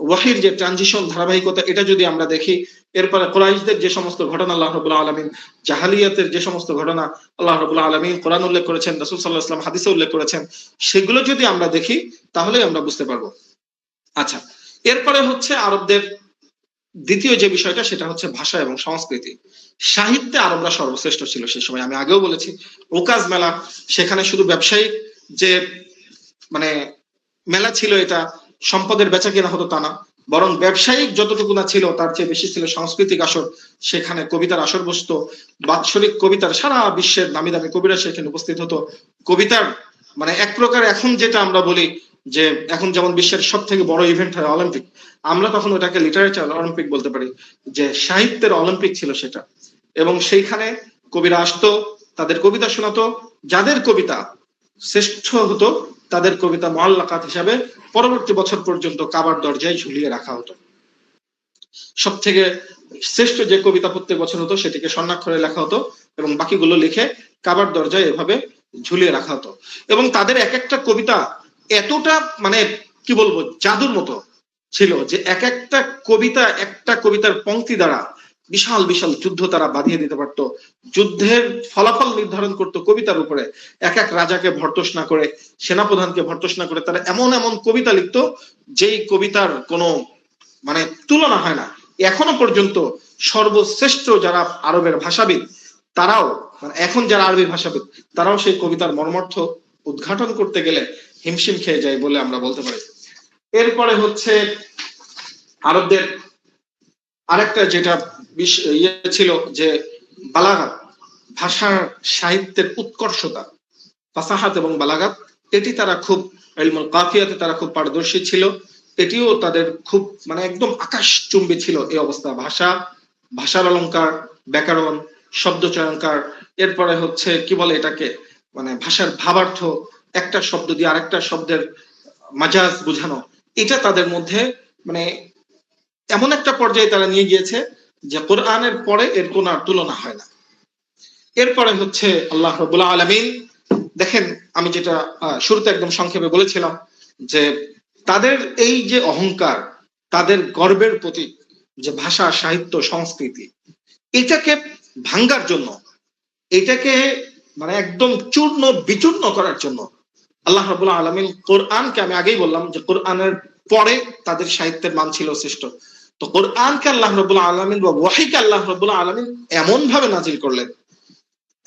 ওয়াহির যে ট্রানজিশন ধারাবাহিকতা, এটা যদি আমরা দেখি, এরপরে কুরাইশদের যে সমস্ত ঘটনা আল্লাহ রাব্বুল আলামিন, জাহালিয়াতের যে সমস্ত ঘটনা আল্লাহ রাব্বুল আলামিন কোরআন উল্লেখ করেছেন, রাসূল সাল্লাল্লাহু আলাইহি ওয়াসাল্লাম হাদিসে উল্লেখ করেছেন, সেগুলো যদি আমরা দেখি তাহলেই আমরা বুঝতে পারবো। আচ্ছা, এরপরে হচ্ছে আরবদের দ্বিতীয় যে বিষয়টা, সেটা হচ্ছে ভাষা এবং সংস্কৃতি। সাহিত্যে আরবরা সর্বশ্রেষ্ঠ ছিল সেই সময়। আমি আগেও বলেছি ওকাজ মেলা, সেখানে শুধু ব্যবসায়িক যে মানে মেলা ছিল, এটা সম্পদের বেচা কেনা হতো তা না, বরং ব্যবসায়িক যতটুকু না ছিল তার চেয়ে বেশি ছিল সাংস্কৃতিক আসর। সেখানে কবিতার আসর বসতো, বাৎসরিক কবিতার, সারা বিশ্বের দামি দামি কবিরা সেখানে উপস্থিত হতো। কবিতার মানে এক প্রকার এখন যেটা আমরা বলি যে এখন যেমন বিশ্বের সব থেকে বড় ইভেন্ট হয় অলিম্পিক, আমরা তখন ওটাকে লিটারেচার অলিম্পিক বলতে পারি, যে সাহিত্যের অলিম্পিক ছিল সেটা। এবং সেইখানে কবিরা আসতো, তাদের কবিতা শোনাতো, যাদের কবিতা শ্রেষ্ঠ হতো তাদের কবিতা মুআল্লাকাত হিসাবে পরবর্তী বছর পর্যন্ত কাবার দরজায় ঝুলিয়ে রাখা হতো। সব থেকে শ্রেষ্ঠ যে কবিতা প্রত্যেক বছর হতো সেটিকে স্বর্ণাক্ষরে লেখা হতো এবং বাকিগুলো লিখে কাবার দরজায় এভাবে ঝুলিয়ে রাখা হতো। এবং তাদের এক একটা কবিতা এতটা মানে কি বলবো জাদুর মতো ছিল যে এক একটা কবিতা, একটা কবিতার পংক্তি দ্বারা বিশাল বিশাল যুদ্ধ তারা বাঁধিয়ে দিতে পারত। যুদ্ধের ফলাফল নির্ধারণ করত কবিতার উপরে। এক এক রাজাকে ভর্ৎসনা করে, সেনাপ্রধানকে ভর্ৎসনা করে তারা এমন এমন কবিতা লিখত যেই কবিতার কোনো মানে তুলনা হয় না। এখনো পর্যন্ত সর্বশ্রেষ্ঠ যারা আরবের ভাষাবিদ, তারাও মানে এখন যারা আরবি ভাষাবিদ, তারাও সেই কবিতার মর্মার্থ উদ্ঘাটন করতে গেলে হিমশিম খেয়ে যায় বলে আমরা বলতে পারি। এরপরে হচ্ছে আরবদের আরেকটা যেটা ইয়ে ছিল যে বালাগাত, ভাষার সাহিত্যের উৎকর্ষতা, ফাসাহাত এবং বালাগাত, এটি তারা খুব, ইলমুল কাফিয়াতে তারা খুব পারদর্শী ছিল। এটিও তাদের খুব মানে একদম আকাশচুম্বী ছিল এই অবস্থা। ভাষা, ভাষার অলঙ্কার, ব্যাকরণ, শব্দ চয়নকার, এরপরে হচ্ছে কি বলে এটাকে মানে ভাষার ভাবার্থ, একটা শব্দ দিয়ে আরেকটা শব্দের মাজাজ বোঝানো, এটা তাদের মধ্যে মানে এমন একটা পর্যায়ে তারা নিয়ে গিয়েছে যে কোরআনের পরে এর কোনো আর তুলনা হয় না। এরপরে হচ্ছে আল্লাহ রাব্বুল আলামিন, দেখেন আমি যেটা শুরুতে একদম সংক্ষেপে বলেছিলাম যে তাদের এই যে অহংকার, তাদের গর্বের প্রতীক যে ভাষা, সাহিত্য, সংস্কৃতি, এটাকে ভাঙ্গার জন্য, এটাকে মানে একদম চূর্ণ বিচূর্ণ করার জন্য আল্লাহ রাব্বুল আলামিন কোরআনকে, আমি আগেই বললাম যে কোরআনের পরে তাদের সাহিত্যের মান ছিল শ্রেষ্ঠ, তো কোরআনকে আল্লাহ রাব্বুল আলামিন বা ওয়াহিকে আল্লাহ রাব্বুল আলামিন এমন ভাবে নাজিল করলেন,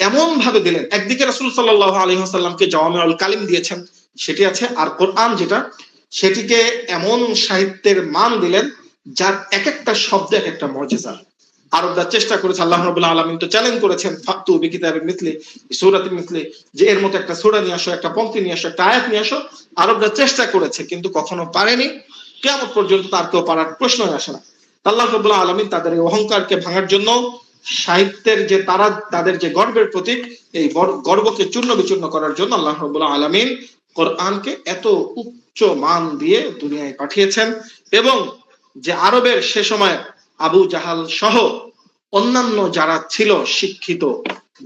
এমন ভাবে দিলেন। একদিকে রাসূল সাল্লাল্লাহু আলাইহি ওয়াসাল্লামকে জাওয়ামিউল কালিম দিয়েছেন, সেটি আছে, আর কোরআন যেটা, সেটিকে এমন সাহিত্যের মান দিলেন যার এক একটা শব্দ এক একটা মুজিজা। আরবরা চেষ্টা করেছে, আল্লাহ রাব্বুল আলামিন তো চ্যালেঞ্জ করেছেন, ফাতু বিকিতাবিন মিসলি সূরাতিন মিসলি, যে এর মতো একটা সূরা নিয়ে আসো, একটা পংক্তি নিয়ে আসো, একটা আয়াত নিয়ে আসো। আরবরা চেষ্টা করেছে কিন্তু কখনো পারেনি, কিয়ামত পর্যন্ত তার কেউ পারার প্রশ্নই আসে না। আল্লাহ রাব্বুল আলামিন তাদের এই অহংকারকে ভাঙার জন্য সাহিত্যের যে তারা, তাদের যে গর্বের প্রতীক, এই গর্বকে চূর্ণ বিচূর্ণ করার জন্য আল্লাহ রাব্বুল আলামিন কোরআনকে এত উচ্চ মান দিয়ে দুনিয়ায় পাঠিয়েছেন। এবং যে আরবের সে সময় আবু জাহাল সহ অন্যান্য যারা ছিল শিক্ষিত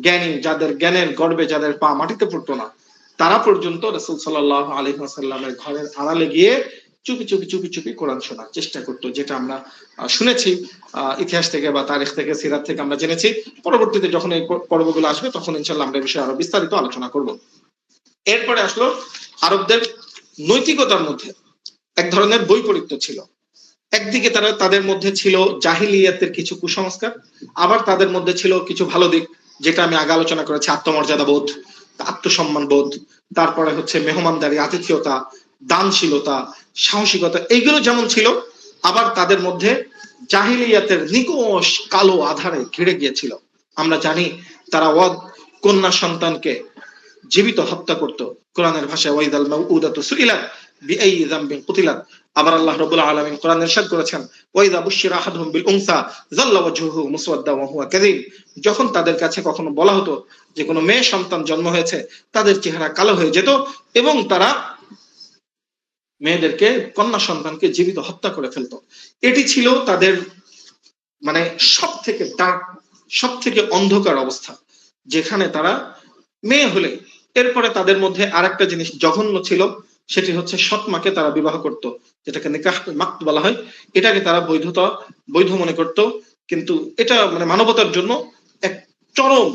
জ্ঞানী, যাদের জ্ঞানের গর্বে যাদের পা মাটিতে পড়তো না, তারা পর্যন্ত রাসূল সাল্লাল্লাহু আলাইহি ওয়াসাল্লামের ঘরের আড়ালে গিয়ে চুপি চুপি চুপি চুপি কোরআন শোনার চেষ্টা করতো, যেটা আমরা শুনেছি ইতিহাস থেকে বা তারিখ থেকে, সিরাত থেকে আমরা জেনেছি। পরবর্তীতে যখন এই পর্বগুলো আসবে তখন ইনশাআল্লাহ আমরা এই বিষয়ে আরো বিস্তারিত আলোচনা করব। এরপরে আসলো আরবদের নৈতিকতার মধ্যে এক ধরনের বৈপরীত্য ছিল। একদিকে তারা, তাদের মধ্যে ছিল জাহিলিয়াতের কিছু কুসংস্কার, আবার তাদের মধ্যে ছিল কিছু ভালো দিক, যেটা আমি আগে আলোচনা করেছি, আত্মমর্যাদা বোধ, আত্মসম্মান বোধ, তারপরে হচ্ছে মেহমানদারি, আতিথেয়তা, দানশীলতা, সাহসিকতা, এইগুলো যেমন ছিল, আবার তাদের মধ্যে জাহিলিয়াতের নিকষ কালো আধারে ঘিরে গিয়েছিল। আমরা জানি তারা কন্যা সন্তানকে জীবিত হত্যা করত, কোরআনের ভাষায় ওয়াইদাল মাউউদাতু সুইলাত বিআই যামবিন কুতিলাত। আবার আল্লাহ রাব্বুল আলামিন কোরআনে ইরশাদ করেছেন, ওয়াইদা বুশিরা আহাদুহুম বিল উনসা যাল্লা ওয়াজহুহু মুসওয়াদ্দা ওয়া হুয়া কাযীব। যখন তাদের কাছে কখনো বলা হতো যে কোনো মেয়ে সন্তান জন্ম হয়েছে, তাদের চেহারা কালো হয়ে যেত এবং তারা মেয়েদেরকে, কন্যা সন্তানকে জীবিত হত্যা করে ফেলতো। এটি ছিল তাদের মানে সব থেকে ডার্ক, সব থেকে অন্ধকার অবস্থা, যেখানে তারা মেয়ে হলে, এরপরে তাদের মধ্যে আরেকটা জিনিস জঘন্য ছিল, সেটি হচ্ছে সৎমাকে তারা বিবাহ করত, যেটাকে নিকাহ মাকত বলা হয়। এটাকে তারা বৈধ মনে করত, কিন্তু এটা মানে মানবতার জন্য এক চরম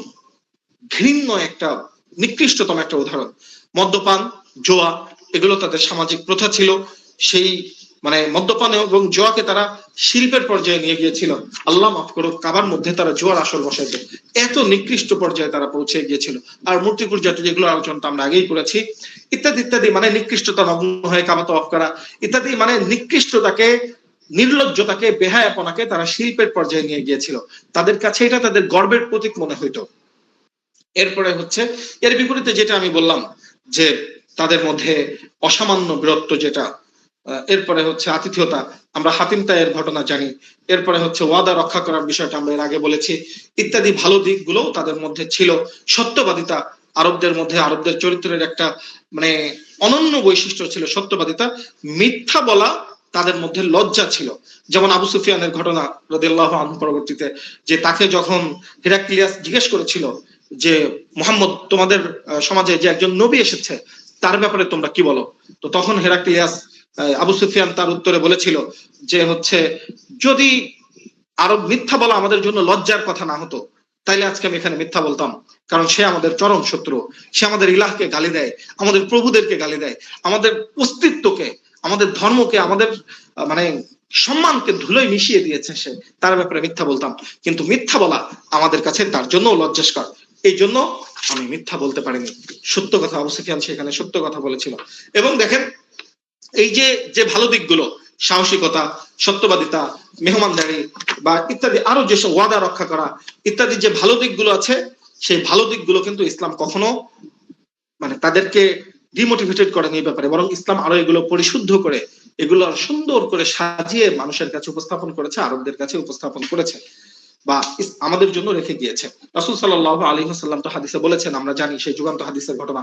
ঘৃণ্য একটা, নিকৃষ্টতম একটা উদাহরণ। মদ্যপান, জোয়া, এগুলো তাদের সামাজিক প্রথা ছিল। সেই মানে মদ্যপান এবং জোয়াকে তারা শিল্পের পর্যায়ে নিয়ে গিয়েছিল। আল্লাহ মাফ করুক, কাবার মধ্যে তারা জোয়ার আসর বসাইতো, এত নিকৃষ্ট পর্যায়ে তারা পৌঁছে গিয়েছিল। আর মূর্তি পূজা, যেগুলো আলোচনা আমরা আগেই করেছি, ইত্যাদি ইত্যাদি, মানে নিকৃষ্টতা, নগ্ন হয়ে কাবা তওয়াফ করা ইত্যাদি, মানে নিকৃষ্টতাকে, নির্লজ্জতাকে, বেহায়াপনাকে তারা শিল্পের পর্যায়ে নিয়ে গিয়েছিল। তাদের কাছে এটা তাদের গর্বের প্রতীক মনে হইতো। এরপরে হচ্ছে এর বিপরীতে যেটা আমি বললাম যে তাদের মধ্যে অসামান্য বীরত্ব যেটা, এরপরে হচ্ছে আতিথেয়তা, আমরা হাতিম তায়ের ঘটনা জানি। এরপরে হচ্ছে ওয়াদা রক্ষা করার বিষয়টা আমরা এর আগে বলেছি, ইত্যাদি ভালো দিকগুলো তাদের মধ্যে ছিল। সত্যবাদিতা, আরবদের মধ্যে, আরবদের চরিত্রের একটা মানে অনন্য বৈশিষ্ট্য ছিল সত্যবাদিতা। মিথ্যা বলা তাদের মধ্যে লজ্জা ছিল। যেমন আবু সুফিয়ানের ঘটনা রাদিয়াল্লাহু আনহু, পরবর্তীতে যে তাকে যখন হেরাক্লিয়াস জিজ্ঞেস করেছিল যে মুহাম্মদ, তোমাদের সমাজে যে একজন নবী এসেছে, তার ব্যাপারে তোমরা কি বলো, তো তখন হেরাক্লিয়াস, আবু সুফিয়ান তার উত্তরে বলেছিল যে হচ্ছে, যদি আরব মিথ্যা বলা আমাদের জন্য লজ্জার কথা না হতো, তাইলে আজকে আমি এখানে মিথ্যা বলতাম, কারণ সে আমাদের চরম শত্রু। সে আমাদের ইলাহকে গালি দেয়, আমাদের প্রভুদেরকে গালি দেয়, আমাদের অস্তিত্বকে, আমাদের ধর্মকে, আমাদের মানে সম্মানকে ধুলোয় মিশিয়ে দিয়েছে সে, তার ব্যাপারে মিথ্যা বলতাম। কিন্তু মিথ্যা বলা আমাদের কাছে তার জন্য লজ্জাস্কর, এই জন্য আমি মিথ্যা বলতে পারিনি। সত্য কথা, আবু সুফিয়ান সেখানে সত্য কথা বলেছিল। এবং দেখেন এই যে যে ভালো দিকগুলো, সাহসিকতা, সত্যবাদিতা, মেহমানদারি বা ইত্যাদি, আরো যেসব ওয়াদা রক্ষা করা ইত্যাদি যে ভালো দিকগুলো আছে, সেই ভালো দিকগুলো কিন্তু ইসলাম কখনো মানে তাদেরকে ডিমোটিভেটেড করেনি এই ব্যাপারে, বরং ইসলাম আরো এগুলো পরিশুদ্ধ করে, এগুলো সুন্দর করে সাজিয়ে মানুষের কাছে উপস্থাপন করেছে, আরবদের কাছে উপস্থাপন করেছে বা আমাদের জন্য রেখে গিয়েছে। রাসূল সাল্লাল্লাহু আলাইহি ওয়াসাল্লাম তো হাদিসে বলেছেন, আমরা জানি সেই যুগান্ত হাদিসের ঘটনা,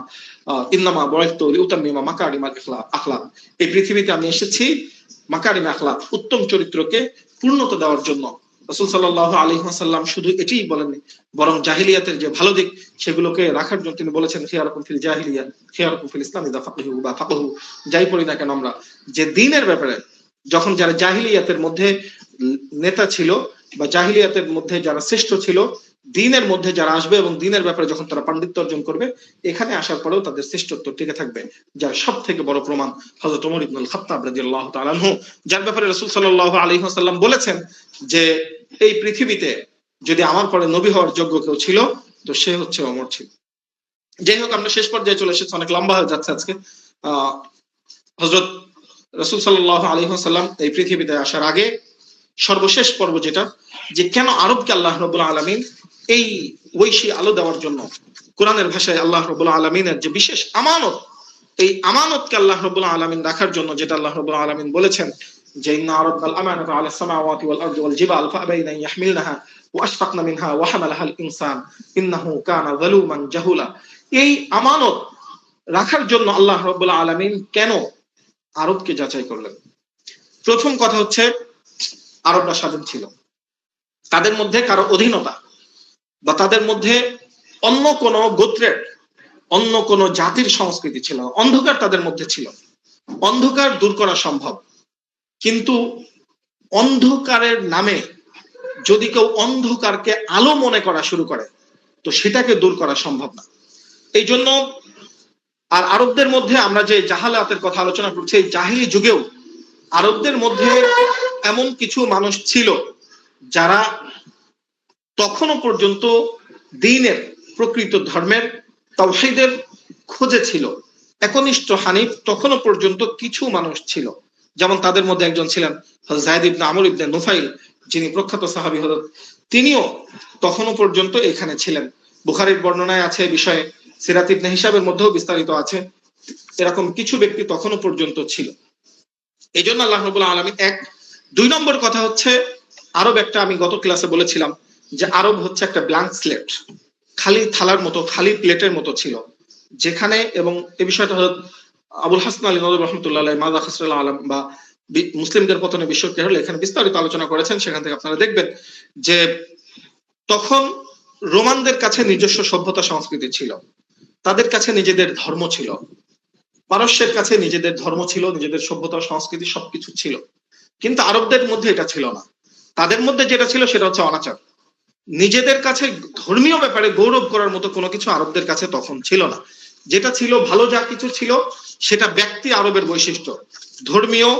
ইন্নামা বুইতু লিউতাম্মিমা মাকারিমাল আখলাক, এই পৃথিবীতে আমি এসেছি মাকারিম আখলাক, উত্তম চরিত্রকে পূর্ণতা দেওয়ার জন্য, রাসূল সাল্লাল্লাহু আলাইহি ওয়াসাল্লাম শুধু এটাই বলেননি, বরং জাহিলিয়াতের যে ভালো দিক সেগুলোকে রাখার জন্য তিনি বলেছেন খিয়ারুকুম ফিল জাহিলিয়া খিয়ারুকুম ফিল ইসলাম ইযা ফাকিহু বা ফাকাহু। যাই পড়ি না কেন আমরা, যে দ্বীনের ব্যাপারে যখন যারা জাহিলিয়াতের মধ্যে নেতা ছিল বা জাহিলিয়াতের মধ্যে যারা শ্রেষ্ঠ ছিল, দ্বীনের মধ্যে যারা আসবে এবং দ্বীনের ব্যাপারে যখন তারা পাণ্ডিত্য অর্জন করবে, এখানে আসার পরেও তাদের শ্রেষ্ঠত্ব টিকে থাকবে। যার সব থেকে বড় প্রমাণ হযরত ওমর ইবনুল খাত্তাব রাদিয়াল্লাহু তাআলা আনহু, যার ব্যাপারে রাসূল সাল্লাল্লাহু আলাইহি ওয়াসাল্লাম বলেছেন যে এই পৃথিবীতে যদি আমার পরে নবী হওয়ার যোগ্য কেউ ছিল তো সে হচ্ছে ওমর ছিল। যাই হোক, আমরা শেষ পর্যায়ে চলে এসেছি, অনেক লম্বা হয়ে যাচ্ছে আজকে। হযরত রাসূল সাল্লাল্লাহু আলাইহি ওয়াসাল্লাম এই পৃথিবীতে আসার আগে সর্বশেষ পর্ব যেটা, যে কেন আরবকে আল্লাহ রাব্বুল আলামিন এই ঐশী আলো দেওয়ার জন্য, কোরআনের ভাষায় আল্লাহ রাব্বুল আলামিনের যে বিশেষ আমানত, এই আমানতকে আল্লাহ রাব্বুল আলামিন রাখার জন্য, যেটা আল্লাহ রাব্বুল আলামিন বলেছেন যে ইন্না আরাদনাল আমানাতা আলাস সামাওয়াতি ওয়াল আরদি ওয়াল জিবাল ফাআবাইনা আন ইয়াহমিলনাহা ওয়া আশফাকনা মিনহা ওয়া হামালাহাল ইনসান ইন্নাহু কানা যালুমান জাহুলা। এই আমানত রাখার জন্য আল্লাহ রাব্বুল আলামিন কেন আরবকে যাচাই করলেন? প্রথম কথা হচ্ছে, আরবরা স্বাধীন ছিল, তাদের মধ্যে কারো অধীনতা বা তাদের মধ্যে অন্য কোন গোত্রের, অন্য কোন জাতির সংস্কৃতি ছিল না। অন্ধকার তাদের মধ্যে ছিল, অন্ধকার দূর করা সম্ভব, কিন্তু অন্ধকারের নামে যদি কেউ অন্ধকারকে আলো মনে করা শুরু করে তো সেটাকে দূর করা সম্ভব না। এই জন্য আর আরবদের মধ্যে আমরা যে জাহালাতের কথা আলোচনা করছি, এই জাহিলি যুগেও আরবদের মধ্যে এমন কিছু মানুষ ছিল যারা তখনও পর্যন্ত দ্বীনের, প্রকৃত ধর্মের, তাওহীদের খোঁজে ছিল। একনিষ্ঠ হানিফ তখনও পর্যন্ত কিছু মানুষ ছিল, যেমন তাদের মধ্যে একজন ছিলেন হযরত যায়েদ ইবনে আমর ইবনে নুফাইল, যিনি প্রখ্যাত সাহাবী হযরত, তিনিও তখনও পর্যন্ত এখানে ছিলেন। বুখারীর বর্ণনায় আছে বিষয়ে, সিরাত ইবনে হিশামের মধ্যেও বিস্তারিত আছে, এরকম কিছু ব্যক্তি তখনও পর্যন্ত ছিল। এই জন্য আল্লাহ রাব্বুল আলামিন এক। দুই নম্বর কথা হচ্ছে, আরব একটা, আমি গত ক্লাসে বলেছিলাম যে আরব হচ্ছে একটা ব্ল্যাঙ্ক স্লেট, খালি থালার মতো, খালি প্লেটের মতো ছিল, যেখানে, এবং এই বিষয়টা হযরত আবুল হাসান আলী নদভী রাহমাতুল্লাহ আলাইহি মাযা খাসরাল আলম বা মুসলিমদের পতনে বিশ্ব কে হলো, এখানে বিস্তারিত আলোচনা করেছেন, সেখান থেকে আপনারা দেখবেন যে তখন রোমানদের কাছে নিজস্ব সভ্যতা সংস্কৃতি ছিল, তাদের কাছে নিজেদের ধর্ম ছিল, পারস্যের কাছে নিজেদের ধর্ম ছিল, নিজেদের সভ্যতা সংস্কৃতি সবকিছু ছিল, কিন্তু আরবদের মধ্যে এটা ছিল না। তাদের মধ্যে যেটা ছিল সেটা হচ্ছে অনাচার। নিজেদের কাছে ধর্মীয় ব্যাপারে গৌরব করার মতো কোনো কিছু আরবদের কাছে তখন ছিল না। যেটা ছিল ভালো, যা কিছু ছিল সেটা ব্যক্তি আরবের বৈশিষ্ট্য, ধর্মীয়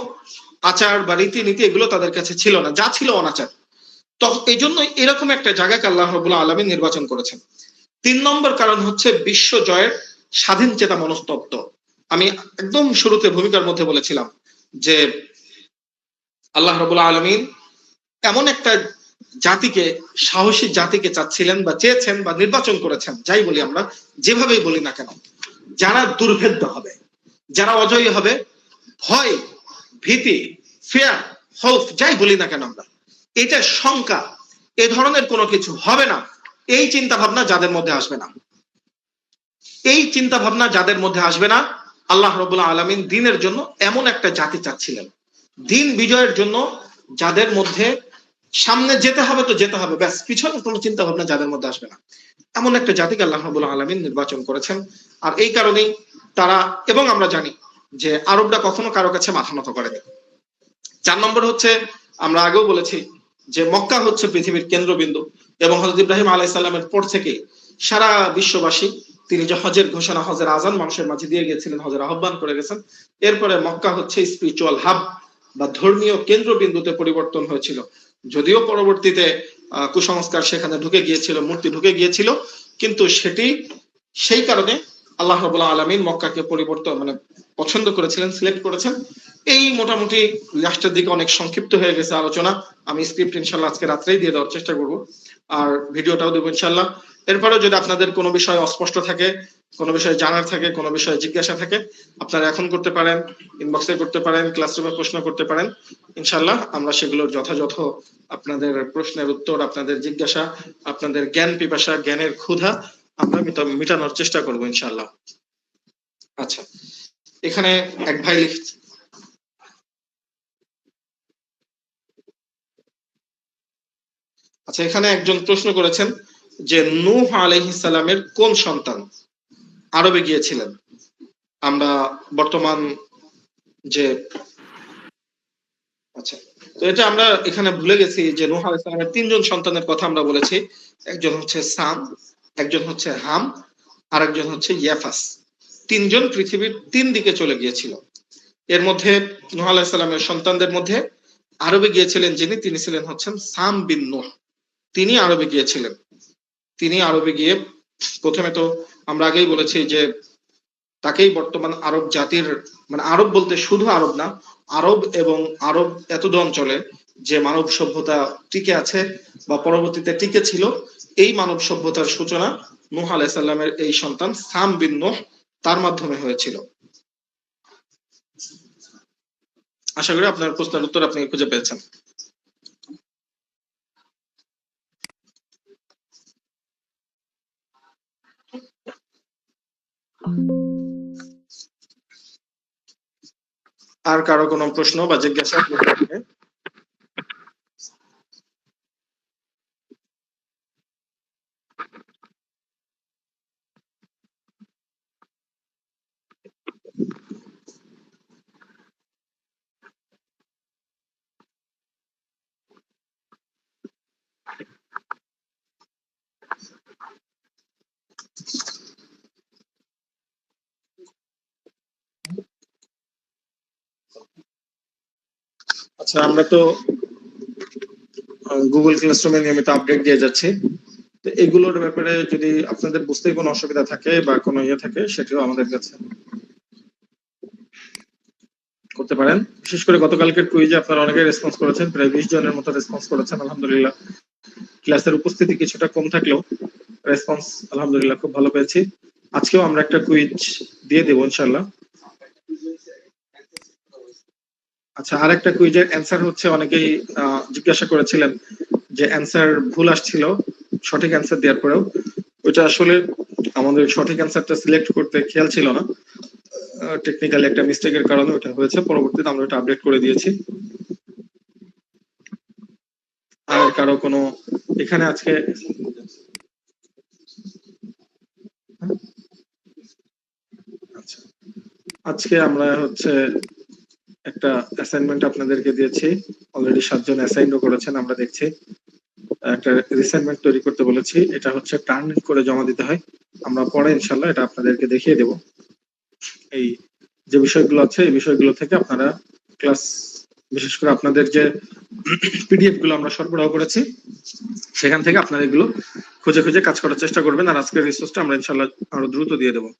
আচার বা রীতিনীতি এগুলো তাদের কাছে ছিল না, যা ছিল অনাচার। তখন এই জন্য এরকম একটা জায়গাকে আল্লাহ রাব্বুল আলামিন নির্বাচন করেছেন। তিন নম্বর কারণ হচ্ছে বিশ্ব জয়ের স্বাধীন চেতা মনস্তত্ত্ব। আমি একদম শুরুতে ভূমিকার মধ্যে বলেছিলাম যে আল্লাহ রাব্বুল আলামিন এমন একটা জাতিকে, সাহসী জাতিকে চাচ্ছিলেন বা চেয়েছেন বা নির্বাচন করেছেন, যাই বলি আমরা, যেভাবেই বলি না কেন, যারা দুর্ভেদ্য হবে, যারা অজয়ী হবে, ভয়, ভীতি, ফিয়ার, খৌফ, যাই বলি না কেন আমরা, এটা শঙ্কা, এ ধরনের কোনো কিছু হবে না, এই চিন্তা ভাবনা যাদের মধ্যে আসবে না, এই চিন্তা ভাবনা যাদের মধ্যে আসবে না, আল্লাহ রাব্বুল আলামিন দ্বীনের জন্য এমন একটা জাতি চাচ্ছিলেন, দ্বীন বিজয়ের জন্য যাদের মধ্যে সামনে যেতে হবে তো যেতে হবে, ব্যাস, পিছনে কোনো চিন্তা ভাবনা যাদের মধ্যে আসবে না, এমন একটা জাতিকে আল্লাহ রাব্বুল আলামিন নির্বাচন করেছেন। আর এই কারণেই তারা, এবং আমরা জানি যে আরবরা কখনো কারো কাছে মাথা নত করেনি। 4 নম্বর হচ্ছে, আমরা আগেও বলেছি যে মক্কা হচ্ছে পৃথিবীর কেন্দ্রবিন্দু, এবং হযরত ইব্রাহিম আলাইহিস সালামের পর থেকে সারা বিশ্ববাসী, তিনি যে হজের ঘোষণা, হজের আজান মানুষের মাঝে দিয়ে গিয়েছিলেন, হজের আহ্বান করে গেছেন, এরপরে মক্কা হচ্ছে স্পিরিচুয়াল হাব বা ধর্মীয় কেন্দ্রবিন্দুতে পরিবর্তন হয়েছিল। যদিও পরবর্তীতে কুসংস্কার সেখানে ঢুকে গিয়েছিল, মূর্তি ঢুকে গিয়েছিল, কিন্তু সেটি, সেই কারণে আল্লাহ রাব্বুল আলামিন মক্কাকে পরিবর্তন, মানে পছন্দ করেছিলেন, সিলেক্ট করেছেন। এই মোটামুটি লাস্টের দিকে অনেক সংক্ষিপ্ত হয়ে গেছে আলোচনা, আমি স্ক্রিপ্ট ইনশাল্লাহ আজকে রাত্রেই দিয়ে দেওয়ার চেষ্টা করব, আর ভিডিওটাও দেবো ইনশাল্লাহ। এরপরেও যদি আপনাদের কোনো বিষয় অস্পষ্ট থাকে, কোনো বিষয় জানার থাকে, কোনো বিষয়ে জিজ্ঞাসা থাকে, আপনারা এখন করতে পারেন, ইনবক্সে করতে পারেন, ক্লাসরুমে প্রশ্ন করতে পারেন, ইনশাল্লাহ আমরা সেগুলোর যথাযথ আপনাদের প্রশ্নের উত্তর, আপনাদের জিজ্ঞাসা, আপনাদের জ্ঞান পিপাসা, জ্ঞানের ক্ষুধা আমরা মিটানোর চেষ্টা করবো ইনশাল্লাহ। আচ্ছা, এখানে এক ভাই লিখছে, আচ্ছা, এখানে একজন প্রশ্ন করেছেন যে নূহ আলাইহিস সালামের কোন সন্তান আরবে গিয়েছিলেন? আমরা বর্তমান যে আচ্ছা, তো এটা আমরা এখানে ভুলে গেছি যে নূহ আলাইহিস সালামের তিনজন সন্তানের কথা আমরা বলেছি। একজন হচ্ছে সাম, একজন হচ্ছে হাম, আর একজন হচ্ছে ইয়াফাস। তিনজন পৃথিবীর তিন দিকে চলে গিয়েছিল। এর মধ্যে নূহ আলাইহিস সালামের সন্তানদের মধ্যে আরবে গিয়েছিলেন যিনি, তিনি ছিলেন হচ্ছেন সাম বিন নূহ। তিনি আরবে গিয়েছিলেন। তিনি আরবে গিয়ে প্রথমে তো আমরা আগেই বলেছি যে তাকেই বর্তমান আরব জাতির, মানে আরব বলতে শুধু আরব না, আরব এবং আরব এতদ অঞ্চলে যে মানব সভ্যতা টিকে আছে বা পরবর্তীতে টিকে ছিল, এই মানব সভ্যতার সূচনা নূহ আলাইহিস সালামের এই সন্তান সাম বিন নূহ তার মাধ্যমে হয়েছিল। আশা করি আপনার প্রশ্নের উত্তর আপনি খুঁজে পেয়েছেন। আর কারো কোনো প্রশ্ন বা জিজ্ঞাসা? আচ্ছা, আমরা তো গুগল ক্লাসরুমে নিয়মিত আপডেট দিয়ে যাচ্ছি। তো এগুলোর ব্যাপারে যদি আপনাদের বুঝতে কোনো অসুবিধা থাকে বা কোনো ইয়ে থাকে, সেটাও আমাদের কাছে করতে পারেন। বিশেষ করে গতকালকের কুইজে আপনারা অনেকে রেসপন্স করেছেন, প্রায় 20 জনের মতো রেসপন্স করেছেন। আলহামদুলিল্লাহ, ক্লাসের উপস্থিতি কিছুটা কম থাকলেও রেসপন্স আলহামদুলিল্লাহ খুব ভালো পেয়েছি। আজকেও আমরা একটা কুইজ দিয়ে দেবো ইনশাল্লাহ। আচ্ছা, আরেকটা কুইজের অ্যান্সার হচ্ছে, অনেকেই জিজ্ঞাসা করেছিলেন যে অ্যান্সার ভুল আসছিল সঠিক অ্যান্সার দেওয়ার পরেও। ওইটা আসলে আমাদের সঠিক অ্যান্সারটা সিলেক্ট করতে খেয়াল ছিল না, টেকনিক্যালি একটা মিস্টেকের কারণে ওটা হয়েছে। পরবর্তীতে আমরা ওটা আপডেট করে দিয়েছি। আর কারো কোনো এখানে আজকে আচ্ছা, আজকে আমরা হচ্ছে একটা অ্যাসাইনমেন্ট আপনাদেরকে দিয়েছি, অলরেডি 7 জন অ্যাসাইনও করেছেন। আমরা দেখছি একটা রিসাইনমেন্ট তৈরি করতে বলেছি, এটা হচ্ছে টার্ন করে জমা দিতে হয়। আমরা পরে ইনশাল্লাহ এটা আপনাদেরকে দেখিয়ে দেব। এই যে বিষয়গুলো আছে, এই বিষয়গুলো থেকে আপনারা ক্লাস, বিশেষ করে আপনাদের যে পিডিএফ গুলো আমরা সরবরাহ করেছি, সেখান থেকে আপনারা এগুলো খুঁজে খুঁজে কাজ করার চেষ্টা করবেন। আর আজকের রিসোর্সটা আমরা ইনশাল্লাহ আরো দ্রুত দিয়ে দেবো।